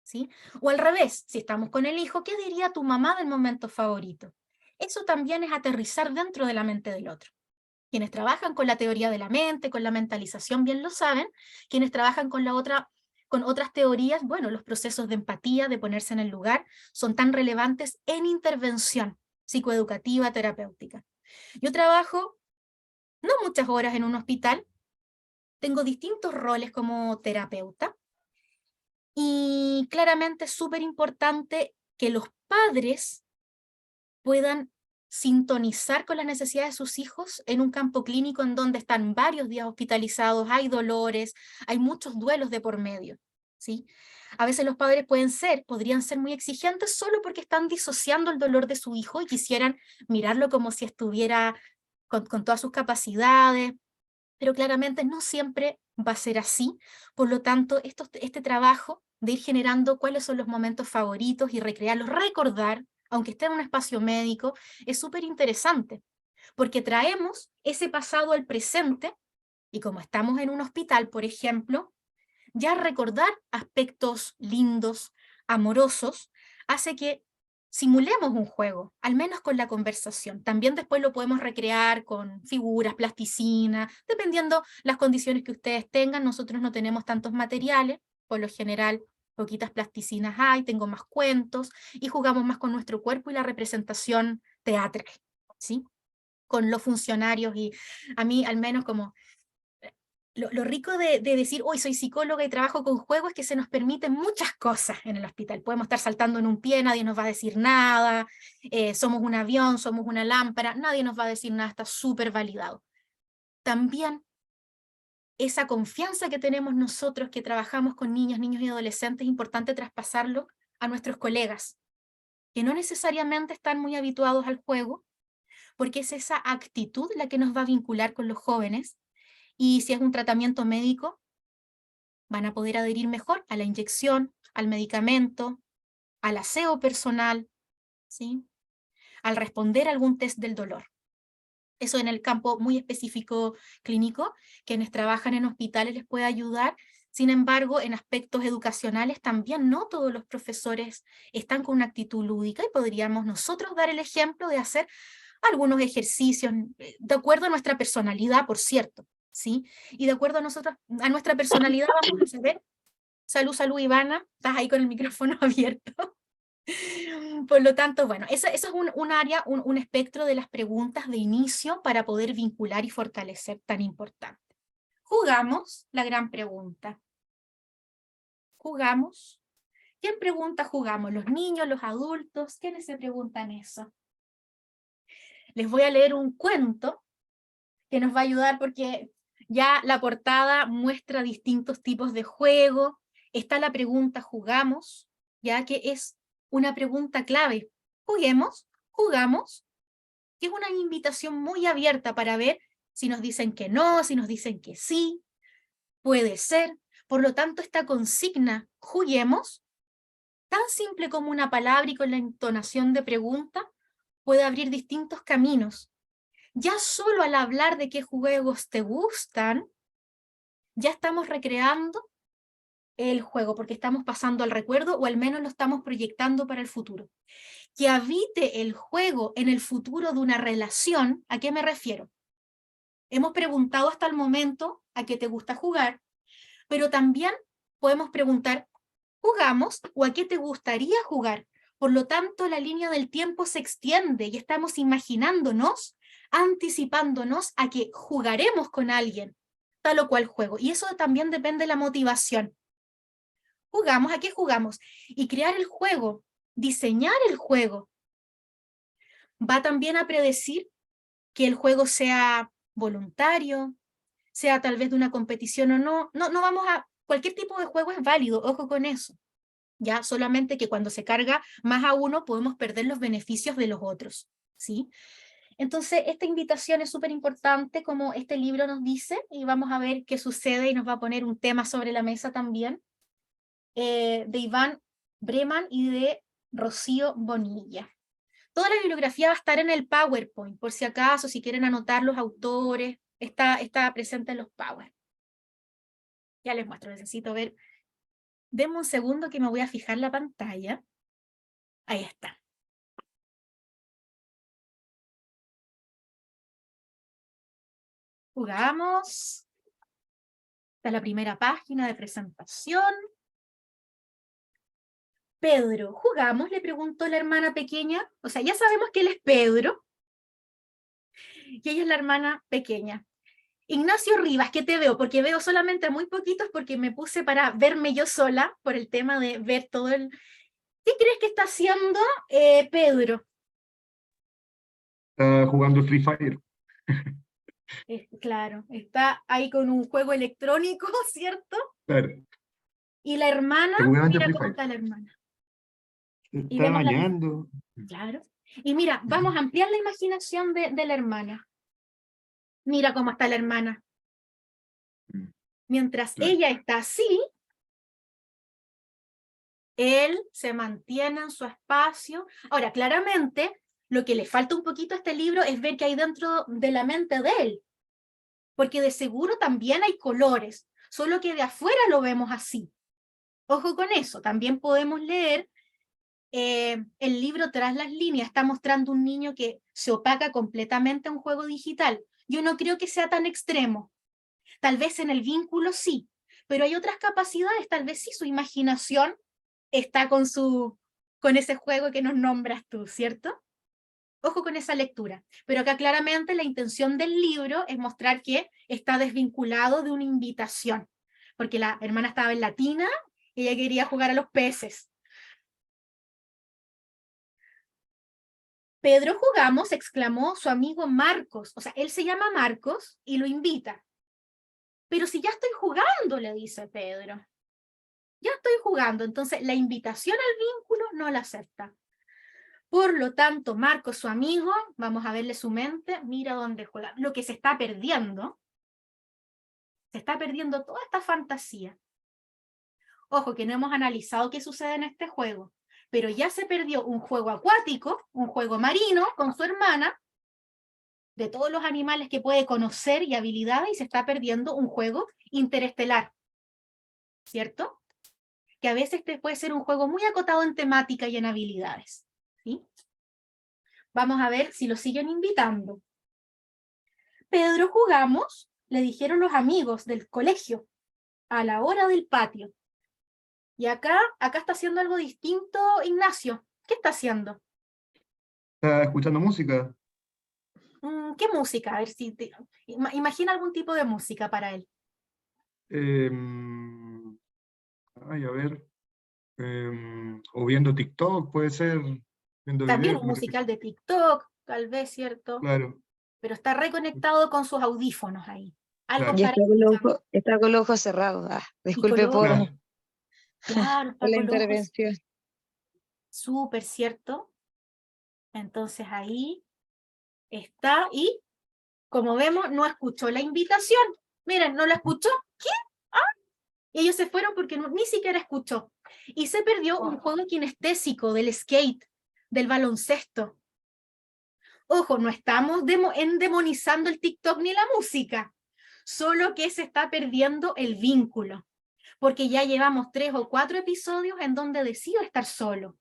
¿Sí? O al revés, si estamos con el hijo, ¿qué diría tu mamá del momento favorito? Eso también es aterrizar dentro de la mente del otro. Quienes trabajan con la teoría de la mente, con la mentalización, bien lo saben. Quienes trabajan con otras teorías, bueno, los procesos de empatía, de ponerse en el lugar, son tan relevantes en intervención psicoeducativa, terapéutica. Yo trabajo no muchas horas en un hospital, tengo distintos roles como terapeuta, y claramente es súper importante que los padres puedan sintonizar con las necesidades de sus hijos en un campo clínico en donde están varios días hospitalizados, hay dolores, hay muchos duelos de por medio, ¿sí? A veces los padres podrían ser muy exigentes solo porque están disociando el dolor de su hijo y quisieran mirarlo como si estuviera con todas sus capacidades, pero claramente no siempre va a ser así. Por lo tanto, este trabajo de ir generando cuáles son los momentos favoritos y recrearlos, recordar, aunque esté en un espacio médico, es súper interesante, porque traemos ese pasado al presente, y como estamos en un hospital, por ejemplo, ya recordar aspectos lindos, amorosos, hace que simulemos un juego, al menos con la conversación. También después lo podemos recrear con figuras, plasticina, dependiendo las condiciones que ustedes tengan. Nosotros no tenemos tantos materiales, por lo general poquitas plasticinas hay, tengo más cuentos, y jugamos más con nuestro cuerpo y la representación teatral, ¿sí? Con los funcionarios, y a mí al menos como lo rico de decir, hoy soy psicóloga y trabajo con juegos, es que se nos permiten muchas cosas en el hospital. Podemos estar saltando en un pie, nadie nos va a decir nada, somos un avión, somos una lámpara, nadie nos va a decir nada, está súper validado. También esa confianza que tenemos nosotros que trabajamos con niños y adolescentes, es importante traspasarlo a nuestros colegas, que no necesariamente están muy habituados al juego, porque es esa actitud la que nos va a vincular con los jóvenes. Y si es un tratamiento médico, van a poder adherir mejor a la inyección, al medicamento, al aseo personal, ¿sí? Al responder a algún test del dolor. Eso en el campo muy específico clínico, quienes trabajan en hospitales les puede ayudar. Sin embargo, en aspectos educacionales también no todos los profesores están con una actitud lúdica, y podríamos nosotros dar el ejemplo de hacer algunos ejercicios, de acuerdo a nuestra personalidad, por cierto, ¿sí? Y de acuerdo a nuestra personalidad vamos a ver. Salud, Ivana, estás ahí con el micrófono abierto. Por lo tanto, bueno, eso es un área, un espectro de las preguntas de inicio para poder vincular y fortalecer tan importante. Jugamos, la gran pregunta. ¿Jugamos? ¿Quién pregunta jugamos? ¿Los niños, los adultos? ¿Quiénes se preguntan eso? Les voy a leer un cuento que nos va a ayudar, porque ya la portada muestra distintos tipos de juego. Está la pregunta ¿jugamos? Ya que es una pregunta clave. ¿Juguemos? ¿Jugamos? Que es una invitación muy abierta para ver si nos dicen que no, si nos dicen que sí, puede ser. Por lo tanto, esta consigna, ¿juguemos?, tan simple como una palabra y con la entonación de pregunta, puede abrir distintos caminos. Ya solo al hablar de qué juegos te gustan, ya estamos recreando el juego, porque estamos pasando al recuerdo, o al menos lo estamos proyectando para el futuro. Que habite el juego en el futuro de una relación, ¿a qué me refiero? Hemos preguntado hasta el momento a qué te gusta jugar, pero también podemos preguntar, ¿jugamos? ¿O a qué te gustaría jugar? Por lo tanto, la línea del tiempo se extiende y estamos imaginándonos, anticipándonos a que jugaremos con alguien tal o cual juego. Y eso también depende de la motivación. ¿Jugamos? ¿A qué jugamos? Y crear el juego, diseñar el juego, va también a predecir que el juego sea voluntario, sea tal vez de una competición o no. No vamos a... Cualquier tipo de juego es válido, ojo con eso. ya solamente que cuando se carga más a uno podemos perder los beneficios de los otros, ¿sí? Entonces, esta invitación es súper importante, como este libro nos dice, y vamos a ver qué sucede, y nos va a poner un tema sobre la mesa también, de Iván Breman y de Rocío Bonilla. Toda la bibliografía va a estar en el PowerPoint, por si acaso, si quieren anotar los autores, está presente en los Power. Ya les muestro, necesito ver. Denme un segundo que me voy a fijar la pantalla. Ahí está. Jugamos. Esta es la primera página de presentación. Pedro, ¿jugamos? Le preguntó la hermana pequeña. O sea, ya sabemos que él es Pedro. Y ella es la hermana pequeña. Ignacio Rivas, ¿qué te veo? Porque veo solamente a muy poquitos porque me puse para verme yo sola por el tema de ver todo el... ¿Qué crees que está haciendo Pedro? Está jugando Free Fire. Claro, está ahí con un juego electrónico, ¿cierto? Claro. Y la hermana, Seguramente mira Free cómo Fire. está la hermana. Y Está vemos bañando. Claro. Y mira, vamos a ampliar la imaginación de la hermana. Mira cómo está la hermana. Mientras Claro. ella está así, él se mantiene en su espacio. Ahora, claramente, lo que le falta un poquito a este libro es ver qué hay dentro de la mente de él. Porque de seguro también hay colores, solo que de afuera lo vemos así. Ojo con eso, también podemos leer el libro Tras las líneas, está mostrando un niño que se opaca completamente a un juego digital. Yo no creo que sea tan extremo. Tal vez en el vínculo sí, pero hay otras capacidades, tal vez sí su imaginación está con ese juego que nos nombras tú, ¿cierto? Ojo con esa lectura. Pero acá claramente la intención del libro es mostrar que está desvinculado de una invitación, porque la hermana estaba en la tina y ella quería jugar a los peces. Pedro, jugamos, exclamó su amigo Marcos. O sea, él se llama Marcos y lo invita. Pero si ya estoy jugando, le dice Pedro. Ya estoy jugando. Entonces, la invitación al vínculo no la acepta. Por lo tanto, Marcos, su amigo, vamos a verle su mente, mira dónde juega. Lo que se está perdiendo toda esta fantasía. Ojo, que no hemos analizado qué sucede en este juego, pero ya se perdió un juego acuático, un juego marino con su hermana, de todos los animales que puede conocer y habilidades, y se está perdiendo un juego interestelar, ¿cierto? Que a veces puede ser un juego muy acotado en temática y en habilidades, ¿sí? Vamos a ver si lo siguen invitando. Pedro, jugamos, le dijeron los amigos del colegio, a la hora del patio. Y acá está haciendo algo distinto Ignacio. ¿Qué está haciendo? Está escuchando música. ¿Qué música? A ver si imagina algún tipo de música para él. Ay, a ver. O viendo TikTok, puede ser. Viendo También videos. un musical de TikTok, tal vez, ¿cierto? Claro, Pero está reconectado con sus audífonos ahí. Algo claro. Y estará escuchando. está con los ojos cerrados. Y Disculpe por, color, Claro. claro, está por la con los ojos intervención. súper, ¿cierto? Entonces ahí está y, como vemos, no escuchó la invitación. Miren, no la escuchó. ¿Qué? ¿Ah? Y ellos se fueron porque ni siquiera escuchó. Y se perdió un juego kinestésico del skate, del baloncesto. Ojo, no estamos demonizando el TikTok ni la música, solo que se está perdiendo el vínculo, porque ya llevamos 3 o 4 episodios en donde decido estar solo,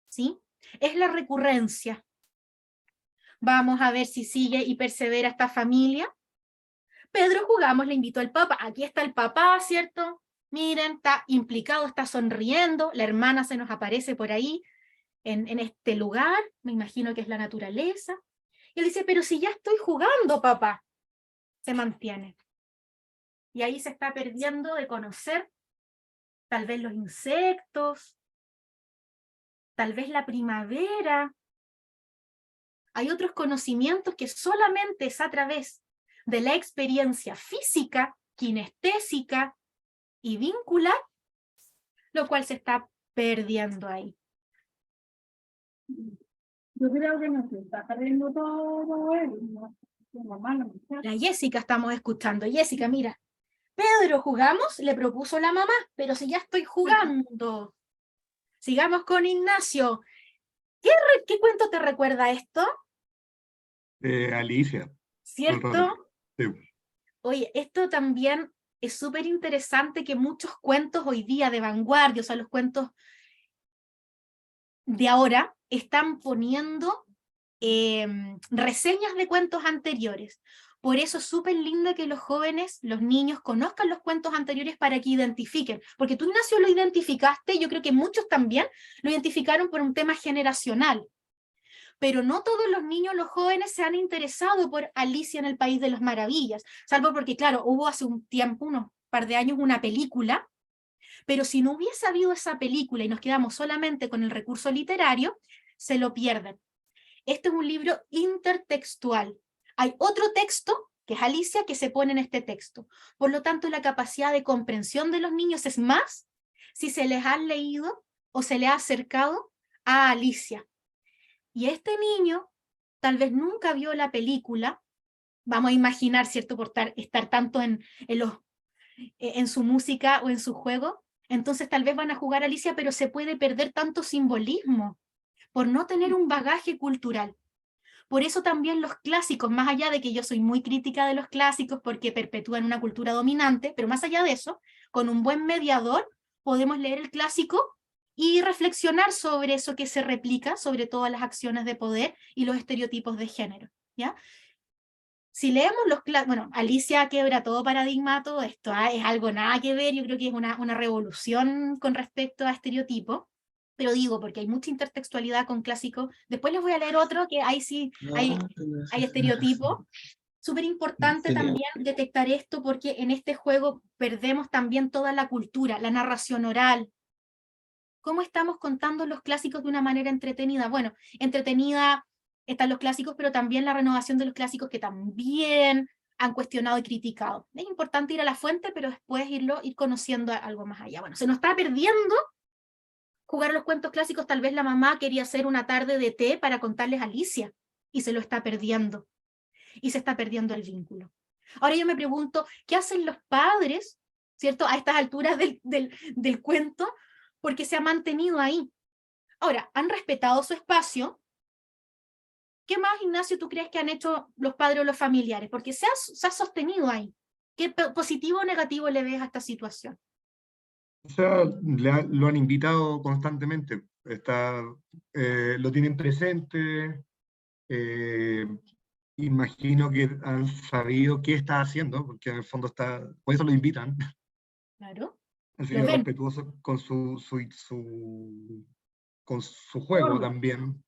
¿sí? Es la recurrencia. Vamos a ver si sigue y persevera esta familia. Pedro, jugamos, le invitó al papá. Aquí está el papá, ¿cierto? Miren, está implicado, está sonriendo. La hermana se nos aparece por ahí, en este lugar. Me imagino que es la naturaleza. Y él dice, pero si ya estoy jugando, papá. Se mantiene. Y ahí se está perdiendo de conocer tal vez los insectos, tal vez la primavera. Hay otros conocimientos que solamente es a través de la experiencia física, kinestésica y vincular, lo cual se está perdiendo ahí? Yo creo que no se está perdiendo todo él. La Jessica estamos escuchando. Jessica, mira. Pedro, ¿jugamos? Le propuso la mamá, pero si ya estoy jugando. Sigamos con Ignacio. ¿Qué cuento te recuerda esto? Alicia. ¿Cierto? Sí. Oye, esto también es súper interesante que muchos cuentos hoy día de vanguardia, o sea, los cuentos de ahora, están poniendo reseñas de cuentos anteriores. Por eso es súper lindo que los jóvenes, los niños, conozcan los cuentos anteriores para que identifiquen. Porque tú, Ignacio, lo identificaste, yo creo que muchos también lo identificaron por un tema generacional. Pero no todos los niños, los jóvenes, se han interesado por Alicia en el País de las Maravillas. Salvo porque, claro, hubo hace un tiempo, unos par de años, una película. Pero si no hubiese habido esa película y nos quedamos solamente con el recurso literario, se lo pierden. Este es un libro intertextual. Hay otro texto, que es Alicia, que se pone en este texto. Por lo tanto, la capacidad de comprensión de los niños es más si se les ha leído o se le ha acercado a Alicia. Y este niño tal vez nunca vio la película, vamos a imaginar, ¿cierto?, por estar tanto en su música o en su juego, entonces tal vez van a jugar a Alicia, pero se puede perder tanto simbolismo por no tener un bagaje cultural. Por eso también los clásicos, más allá de que yo soy muy crítica de los clásicos porque perpetúan una cultura dominante, pero más allá de eso, con un buen mediador podemos leer el clásico y reflexionar sobre eso que se replica, sobre todas las acciones de poder y los estereotipos de género, ¿ya? Si leemos los clásicos, bueno, Alicia quebra todo paradigma, todo esto, es algo nada que ver, yo creo que es una revolución con respecto a estereotipos, pero digo, porque hay mucha intertextualidad con clásicos. Después les voy a leer otro, que ahí sí hay estereotipos. Súper importante también detectar esto, porque en este juego perdemos también toda la cultura, la narración oral. ¿Cómo estamos contando los clásicos de una manera entretenida? Bueno, entretenida están los clásicos, pero también la renovación de los clásicos que también han cuestionado y criticado. Es importante ir a la fuente, pero después ir conociendo algo más allá. Bueno, se nos está perdiendo jugar los cuentos clásicos. Tal vez la mamá quería hacer una tarde de té para contarles a Alicia, y se lo está perdiendo. Y se está perdiendo el vínculo. Ahora yo me pregunto, ¿qué hacen los padres, ¿cierto?, a estas alturas del cuento? Porque se ha mantenido ahí. Ahora, han respetado su espacio. ¿Qué más, Ignacio, tú crees que han hecho los padres o los familiares? Porque se ha sostenido ahí. ¿Qué positivo o negativo le ves a esta situación? O sea, lo han invitado constantemente. Lo tienen presente. Imagino que han sabido qué está haciendo, porque en el fondo por eso lo invitan. Claro. Han sido respetuosos con con su juego también.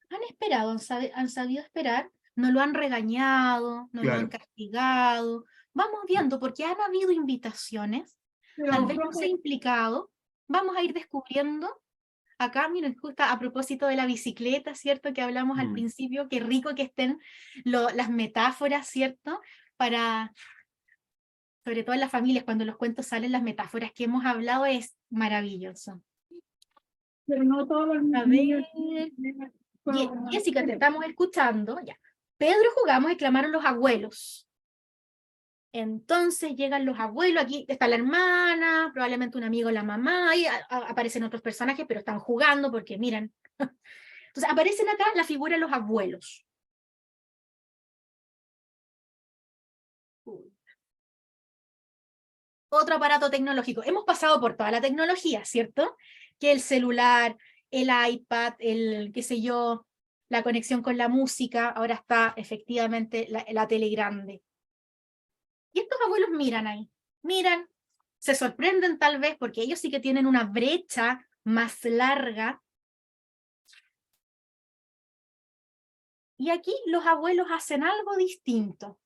Han esperado, han sabido esperar, no lo han regañado, no lo han castigado. Vamos viendo, porque han habido invitaciones, tal vez no se ha implicado. Vamos a ir descubriendo. Acá, miren, justo a propósito de la bicicleta, ¿cierto?, que hablamos al principio, qué rico que estén las metáforas, ¿cierto?, sobre todo en las familias, cuando los cuentos salen, las metáforas que hemos hablado, es maravilloso. Pero no todos los A niños. ver, Jessica, te estamos escuchando, ya. Pedro, jugamos, exclamaron los abuelos. Entonces llegan los abuelos, aquí está la hermana, probablemente un amigo de la mamá, y aparecen otros personajes, pero están jugando porque miren. Entonces aparecen acá la figura de los abuelos. Otro aparato tecnológico. Hemos pasado por toda la tecnología, ¿cierto? Que el celular, el iPad, qué sé yo, la conexión con la música, ahora está efectivamente la tele grande. Y estos abuelos miran ahí, miran, se sorprenden tal vez porque ellos sí que tienen una brecha más larga. Y aquí los abuelos hacen algo distinto.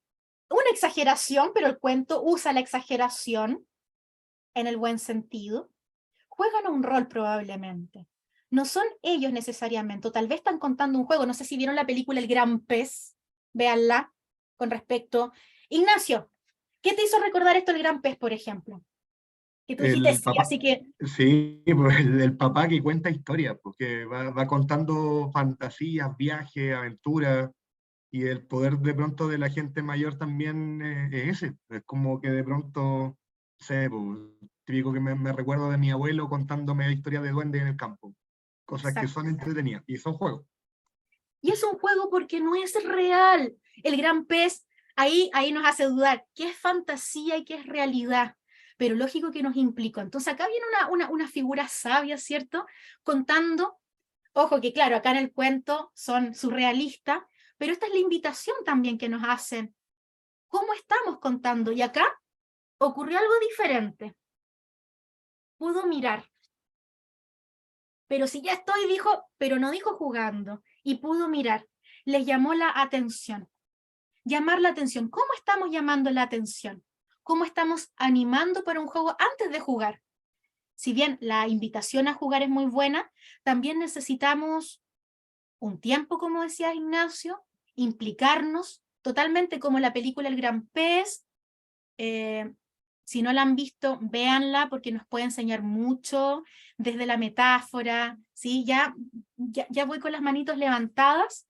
Una exageración, pero el cuento usa la exageración en el buen sentido. Juegan un rol probablemente. No son ellos necesariamente, o tal vez están contando un juego. No sé si vieron la película El Gran Pez, véanla con respecto. Ignacio, ¿qué te hizo recordar esto El Gran Pez, por ejemplo? que tú dijiste El sí, papá, así que sí, pues el papá que cuenta historias, porque va contando fantasías, viajes, aventuras, y el poder de pronto de la gente mayor también es ese. Es como que de pronto, no sé, pues, típico que me recuerdo de mi abuelo contándome historias de duendes en el campo, cosas que exacto. son entretenidas y son juegos. Y es un juego porque no es real. El gran pez ahí nos hace dudar qué es fantasía y qué es realidad. Pero lógico que nos implicó. Entonces acá viene una figura sabia, ¿cierto? Contando, ojo que claro, acá en el cuento son surrealistas, pero esta es la invitación también que nos hacen. ¿Cómo estamos contando? Y acá ocurrió algo diferente. Pudo mirar. Pero si ya estoy, dijo, pero no dijo jugando. Y pudo mirar. Les llamó la atención. Llamar la atención. ¿Cómo estamos llamando la atención? ¿Cómo estamos animando para un juego antes de jugar? Si bien la invitación a jugar es muy buena, también necesitamos un tiempo, como decía Ignacio, implicarnos totalmente como la película El Gran Pez. Si no la han visto, véanla porque nos puede enseñar mucho desde la metáfora, ¿sí? Ya voy con las manitos levantadas.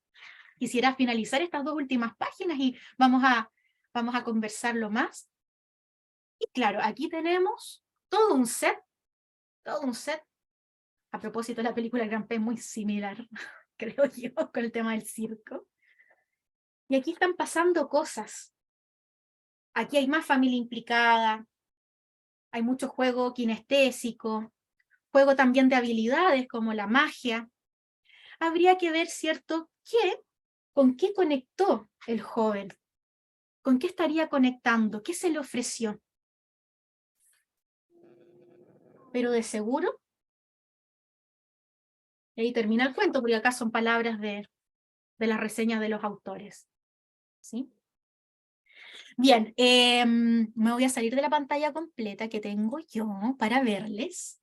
Quisiera finalizar estas 2 últimas páginas y vamos a conversarlo más. Y claro, aquí tenemos todo un set, todo un set. A propósito, la película El Gran Pez es muy similar, creo yo, con el tema del circo. Y aquí están pasando cosas. Aquí hay más familia implicada, hay mucho juego kinestésico, juego también de habilidades como la magia. Habría que ver, ¿cierto?, con qué conectó el joven, con qué estaría conectando, qué se le ofreció. Pero de seguro, y ahí termina el cuento, porque acá son palabras de las reseñas de los autores. ¿Sí? Bien, me voy a salir de la pantalla completa que tengo yo para verles.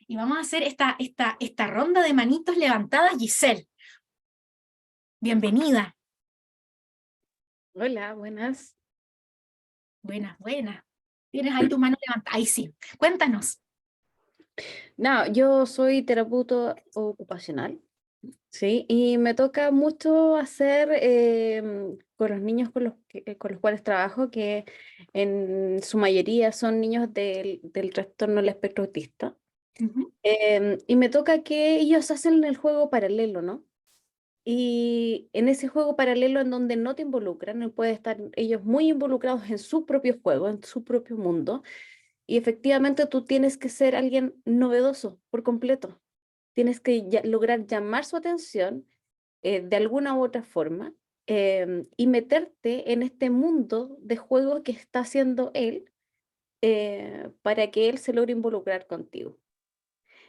Y vamos a hacer esta ronda de manitos levantadas. Giselle, bienvenida. Hola, buenas. Buenas, buenas. ¿Tienes ahí tu mano levantada? Ahí sí. Cuéntanos. No, yo soy terapeuta ocupacional, ¿sí? Y me toca mucho hacer con los niños con los cuales trabajo, que en su mayoría son niños del trastorno del espectro autista. Ujú. Y me toca que ellos hacen el juego paralelo, ¿no? Y en ese juego paralelo en donde no te involucran, no pueden estar ellos muy involucrados en su propio juego, en su propio mundo. Y efectivamente tú tienes que ser alguien novedoso por completo. Tienes que lograr llamar su atención de alguna u otra forma y meterte en este mundo de juego que está haciendo él para que él se logre involucrar contigo.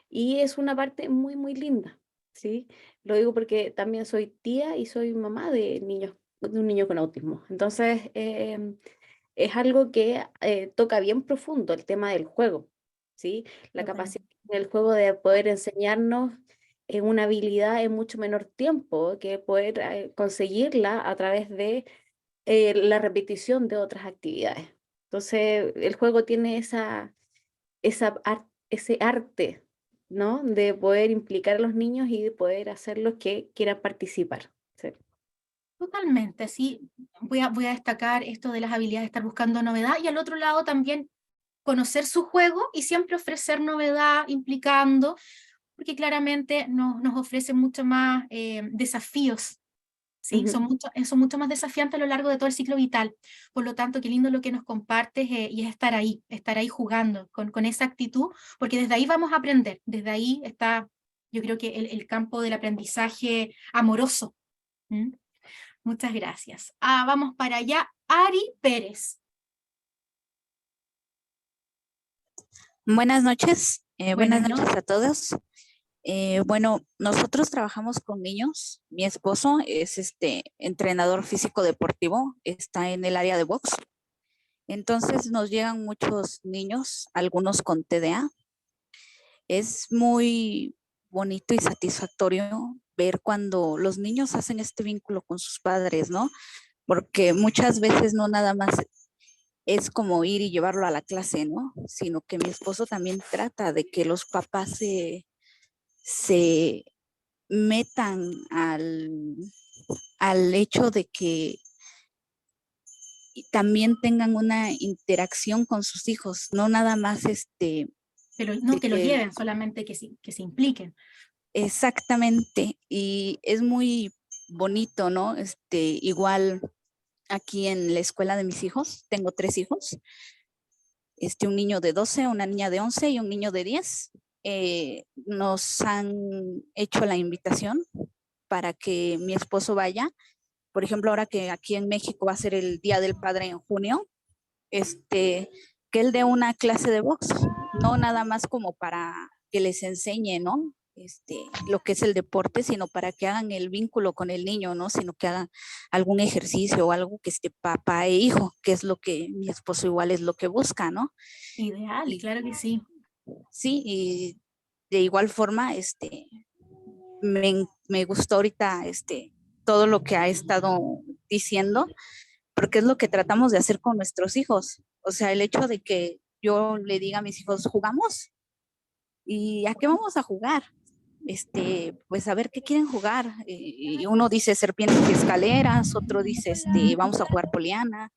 Y es una parte muy, muy linda, ¿sí? Lo digo porque también soy tía y soy mamá de niños, de un niño con autismo. Entonces, es algo que toca bien profundo el tema del juego, ¿sí? La capacidad Totalmente. del juego de poder enseñarnos una habilidad en mucho menor tiempo que poder conseguirla a través de la repetición de otras actividades. Entonces, el juego tiene ese arte, ¿no? De poder implicar a los niños y de poder hacerlos que quieran participar. ¿Sí? Totalmente, sí. Voy a destacar esto de las habilidades de estar buscando novedad y al otro lado también conocer su juego y siempre ofrecer novedad implicando, porque claramente nos ofrece mucho más desafíos, ¿sí? Ujú. Son mucho más desafiantes a lo largo de todo el ciclo vital. Por lo tanto, qué lindo lo que nos compartes y es estar ahí jugando con esa actitud, porque desde ahí vamos a aprender, desde ahí está, yo creo que el campo del aprendizaje amoroso. ¿Mm? Muchas gracias. Vamos para allá. Ari Pérez. Buenas noches, buenas Buenas noches noches. a todos. Bueno, nosotros trabajamos con niños. Mi esposo es entrenador físico deportivo, está en el área de box. Entonces nos llegan muchos niños, algunos con TDA. Es muy bonito y satisfactorio ver cuando los niños hacen este vínculo con sus padres, ¿no? Porque muchas veces no nada más es como ir y llevarlo a la clase, ¿no? Sino que mi esposo también trata de que los papás se metan al hecho de que también tengan una interacción con sus hijos, no nada más Pero no de que lo que lleven, solamente que se impliquen. exactamente, y es muy bonito, ¿no? Igual aquí en la escuela de mis hijos, tengo 3 hijos, un niño de 12, una niña de 11 y un niño de 10. Nos han hecho la invitación para que mi esposo vaya. Por ejemplo, ahora que aquí en México va a ser el Día del Padre en junio, que él dé una clase de box, no nada más como para que les enseñe, ¿no? Lo que es el deporte, sino para que hagan el vínculo con el niño, ¿no? Sino que hagan algún ejercicio o algo que esté papá e hijo, que es lo que mi esposo igual es lo que busca, ¿no? Ideal, Y claro que sí. sí, y de igual forma, me gustó ahorita todo lo que ha estado diciendo, porque es lo que tratamos de hacer con nuestros hijos. O sea, el hecho de que yo le diga a mis hijos, ¿jugamos? ¿Y a qué vamos a jugar? Pues a ver qué quieren jugar. Y uno dice serpientes y escaleras, otro dice, vamos a jugar poliana.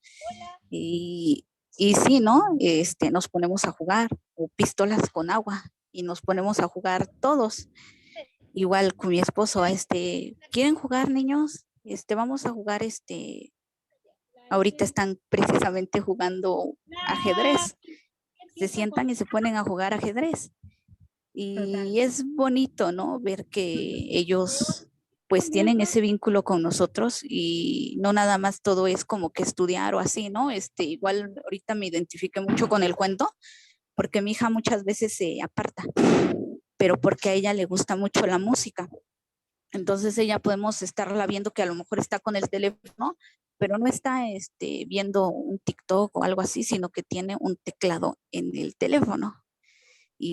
Y sí, ¿no? Nos ponemos a jugar, o pistolas con agua, y nos ponemos a jugar todos. Igual con mi esposo, ¿quieren jugar, niños? Vamos a jugar, ahorita están precisamente jugando ajedrez. Se sientan y se ponen a jugar ajedrez. Total. Y es bonito, ¿no? Ver que ellos pues tienen ese vínculo con nosotros y no nada más todo es como que estudiar o así, ¿no? Igual ahorita me identifiqué mucho con el cuento porque mi hija muchas veces se aparta, pero porque a ella le gusta mucho la música. Entonces ella podemos estarla viendo que a lo mejor está con el teléfono, pero no está viendo un TikTok o algo así, sino que tiene un teclado en el teléfono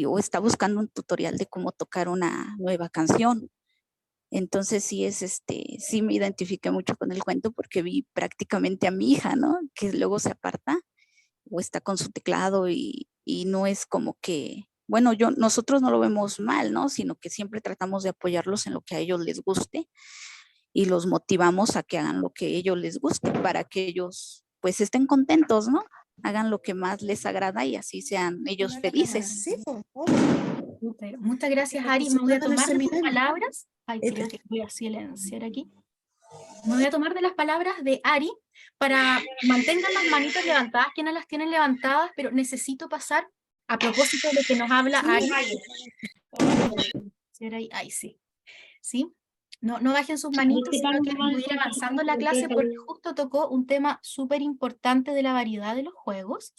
o está buscando un tutorial de cómo tocar una nueva canción. Entonces sí me identifiqué mucho con el cuento porque vi prácticamente a mi hija, ¿no? Que luego se aparta o está con su teclado y no es como que, bueno, nosotros no lo vemos mal, ¿no? Sino que siempre tratamos de apoyarlos en lo que a ellos les guste y los motivamos a que hagan lo que a ellos les guste para que ellos pues estén contentos, ¿no? Hagan lo que más les agrada y así sean ellos felices. Muchas gracias, Ari. Me voy a tomar de tus palabras. Ay, creo que voy a silenciar aquí. Me voy a tomar de las palabras de Ari para mantengan las manitas levantadas, quienes las tienen levantadas, pero necesito pasar a propósito de lo que nos habla Ari. Ahí sí. ¿Sí? No bajen sus manitos, sino que voy a ir avanzando en la clase porque justo tocó un tema súper importante de la variedad de los juegos.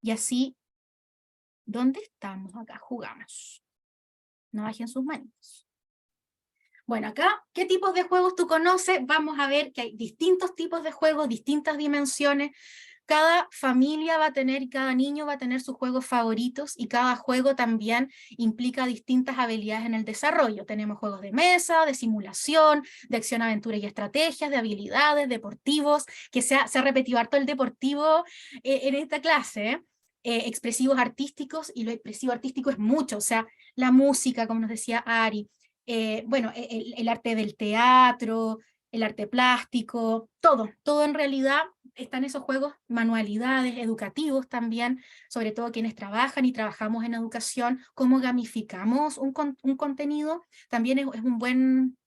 Y así, ¿dónde estamos? Acá jugamos. No bajen sus manitos. Bueno, acá, ¿qué tipos de juegos tú conoces? Vamos a ver que hay distintos tipos de juegos, distintas dimensiones. Cada familia va a tener, cada niño va a tener sus juegos favoritos y cada juego también implica distintas habilidades en el desarrollo. Tenemos juegos de mesa, de simulación, de acción, aventura y estrategias, de habilidades, deportivos, que se ha repetido harto el deportivo en esta clase, expresivos artísticos, y lo expresivo artístico es mucho, o sea, la música, como nos decía Ari, bueno, el arte del teatro, el arte plástico, todo en realidad están esos juegos, manualidades, educativos también, sobre todo quienes trabajan y trabajamos en educación, cómo gamificamos un contenido, también es un buen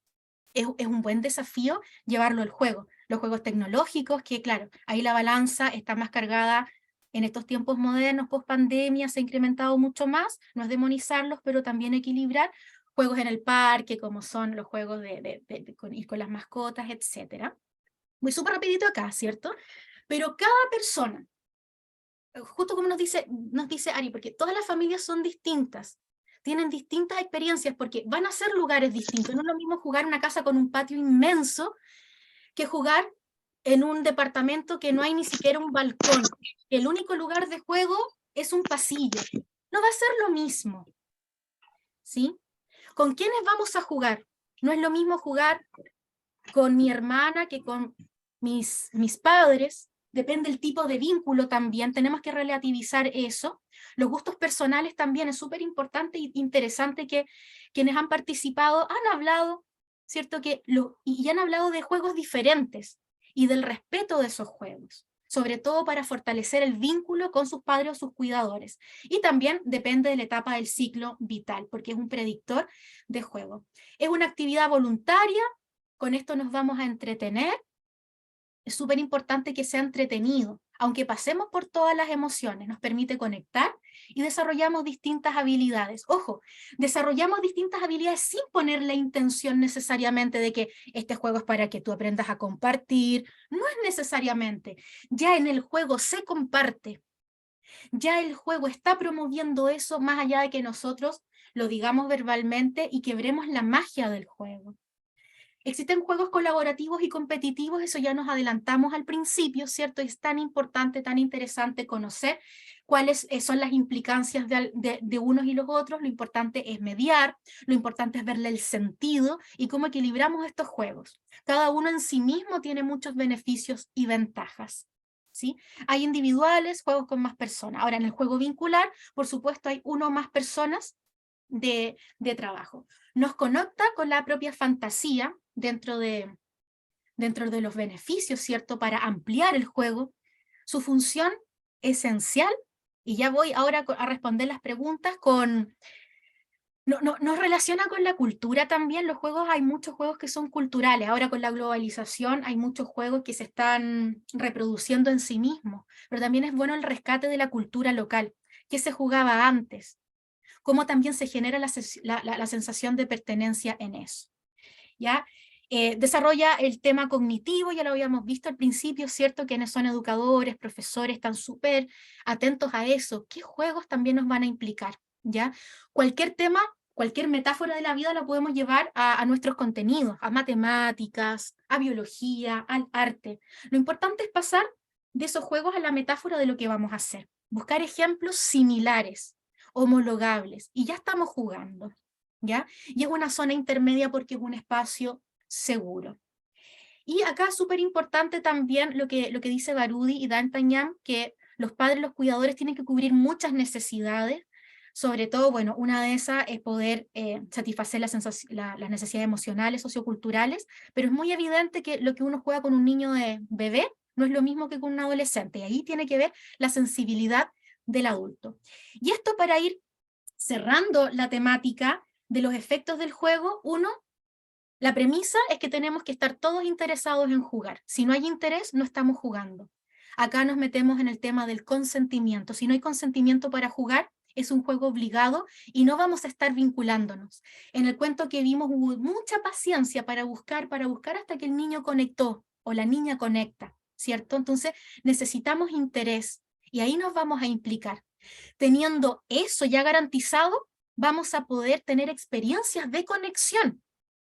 desafío llevarlo al juego. Los juegos tecnológicos, que claro, ahí la balanza está más cargada en estos tiempos modernos, post pandemia, se ha incrementado mucho más, no es demonizarlos, pero también equilibrar juegos en el parque, como son los juegos de ir con las mascotas, etc. Voy súper rapidito acá, ¿cierto? Pero cada persona, justo como nos dice Ari, porque todas las familias son distintas, tienen distintas experiencias, porque van a ser lugares distintos. No es lo mismo jugar en una casa con un patio inmenso que jugar en un departamento que no hay ni siquiera un balcón. El único lugar de juego es un pasillo. No va a ser lo mismo, ¿sí? ¿Con quiénes vamos a jugar? No es lo mismo jugar con mi hermana que con mis padres, depende del tipo de vínculo también, tenemos que relativizar eso. Los gustos personales también es súper importante e interesante que quienes han participado han hablado, ¿cierto? Y han hablado de juegos diferentes y del respeto de esos juegos, sobre todo para fortalecer el vínculo con sus padres o sus cuidadores. Y también depende de la etapa del ciclo vital, porque es un predictor de juego. Es una actividad voluntaria, con esto nos vamos a entretener. Es súper importante que sea entretenido, aunque pasemos por todas las emociones, nos permite conectar y desarrollamos distintas habilidades. Ojo, desarrollamos distintas habilidades sin poner la intención necesariamente de que este juego es para que tú aprendas a compartir, no es necesariamente. Ya en el juego se comparte, ya el juego está promoviendo eso más allá de que nosotros lo digamos verbalmente y quebremos la magia del juego. Existen juegos colaborativos y competitivos, eso ya nos adelantamos al principio, ¿cierto? Es tan importante, tan interesante conocer cuáles son las implicancias de unos y los otros. Lo importante es mediar, lo importante es verle el sentido y cómo equilibramos estos juegos. Cada uno en sí mismo tiene muchos beneficios y ventajas, ¿sí? Hay individuales, juegos con más personas. Ahora, en el juego vincular, por supuesto, hay uno o más personas de trabajo. Nos conecta con la propia fantasía dentro de los beneficios, ¿cierto? Para ampliar el juego. Su función esencial, y ya voy ahora a responder las preguntas, nos relaciona con la cultura también. Los juegos, hay muchos juegos que son culturales. Ahora con la globalización hay muchos juegos que se están reproduciendo en sí mismos, pero también es bueno el rescate de la cultura local, que se jugaba antes, cómo también se genera la sensación de pertenencia en eso, ¿ya? Desarrolla el tema cognitivo, ya lo habíamos visto al principio, ¿cierto? Quienes son educadores, profesores, están súper atentos a eso. ¿Qué juegos también nos van a implicar? ¿Ya? Cualquier tema, cualquier metáfora de la vida la podemos llevar a nuestros contenidos, a matemáticas, a biología, al arte. Lo importante es pasar de esos juegos a la metáfora de lo que vamos a hacer. Buscar ejemplos similares, homologables, y ya estamos jugando, ¿ya? Y es una zona intermedia porque es un espacio seguro. Y acá súper importante también lo que dice Garudi y D'Artagnan, que los padres, los cuidadores tienen que cubrir muchas necesidades, sobre todo, bueno, una de esas es poder satisfacer las necesidades emocionales, socioculturales, pero es muy evidente que lo que uno juega con un niño de bebé no es lo mismo que con un adolescente, y ahí tiene que ver la sensibilidad del adulto. Y esto para ir cerrando la temática de los efectos del juego. Uno, la premisa es que tenemos que estar todos interesados en jugar. Si no hay interés, no estamos jugando. Acá nos metemos en el tema del consentimiento. Si no hay consentimiento para jugar, es un juego obligado y no vamos a estar vinculándonos. En el cuento que vimos hubo mucha paciencia para buscar hasta que el niño conectó o la niña conecta, ¿cierto? Entonces necesitamos interés y ahí nos vamos a implicar. Teniendo eso ya garantizado, vamos a poder tener experiencias de conexión.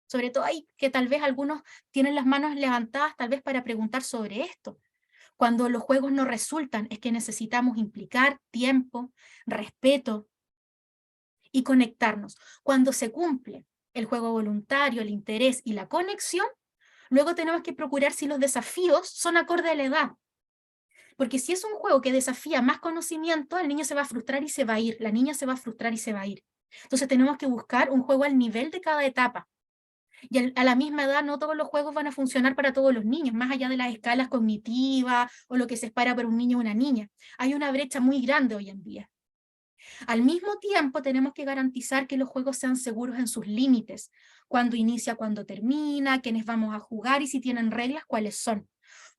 Sobre todo hay que tal vez algunos tienen las manos levantadas tal vez para preguntar sobre esto. Cuando los juegos no resultan, es que necesitamos implicar tiempo, respeto y conectarnos. Cuando se cumple el juego voluntario, el interés y la conexión, luego tenemos que procurar si los desafíos son acorde a la edad. Porque si es un juego que desafía más conocimiento, el niño se va a frustrar y se va a ir, la niña se va a frustrar y se va a ir. Entonces tenemos que buscar un juego al nivel de cada etapa. Y a la misma edad no todos los juegos van a funcionar para todos los niños, más allá de las escalas cognitivas o lo que se espera para un niño o una niña. Hay una brecha muy grande hoy en día. Al mismo tiempo tenemos que garantizar que los juegos sean seguros en sus límites, cuándo inicia, cuándo termina, quiénes vamos a jugar y si tienen reglas, cuáles son.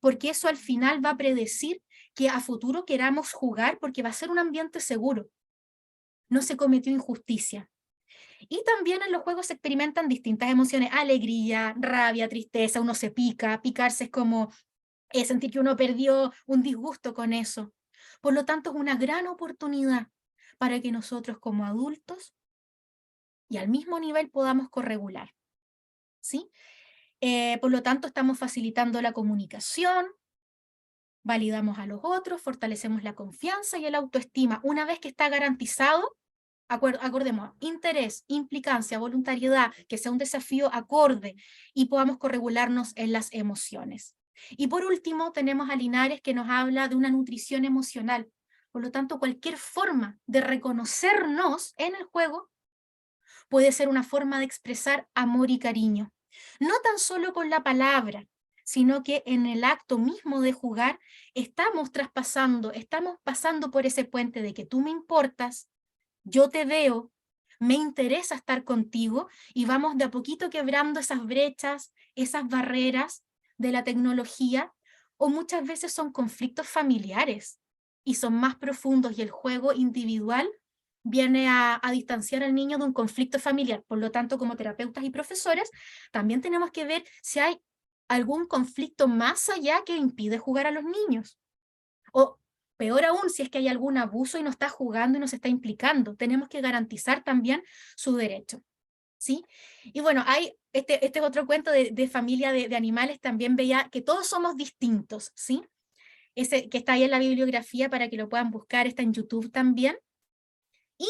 Porque eso al final va a predecir que a futuro queramos jugar porque va a ser un ambiente seguro. No se cometió injusticia. Y también en los juegos se experimentan distintas emociones, alegría, rabia, tristeza, uno se pica, picarse es como sentir que uno perdió un disgusto con eso. Por lo tanto, es una gran oportunidad para que nosotros como adultos y al mismo nivel podamos corregular, ¿sí? Por lo tanto, estamos facilitando la comunicación, validamos a los otros, fortalecemos la confianza y el autoestima. Una vez que está garantizado, acordemos, interés, implicancia, voluntariedad, que sea un desafío acorde y podamos corregularnos en las emociones. Y por último tenemos a Linares, que nos habla de una nutrición emocional. Por lo tanto, cualquier forma de reconocernos en el juego puede ser una forma de expresar amor y cariño. No tan solo con la palabra, sino que en el acto mismo de jugar estamos traspasando, estamos pasando por ese puente de que tú me importas, yo te veo, me interesa estar contigo, y vamos de a poquito quebrando esas brechas, esas barreras de la tecnología, o muchas veces son conflictos familiares y son más profundos, y el juego individual viene a distanciar al niño de un conflicto familiar. Por lo tanto, como terapeutas y profesores, también tenemos que ver si hay algún conflicto más allá que impide jugar a los niños. O peor aún, si es que hay algún abuso y no está jugando y no se está implicando. Tenemos que garantizar también su derecho, ¿sí? Y bueno, hay este es otro cuento de familia de animales. También veía que todos somos distintos, ¿sí? Ese que está ahí en la bibliografía para que lo puedan buscar, está en YouTube también. Y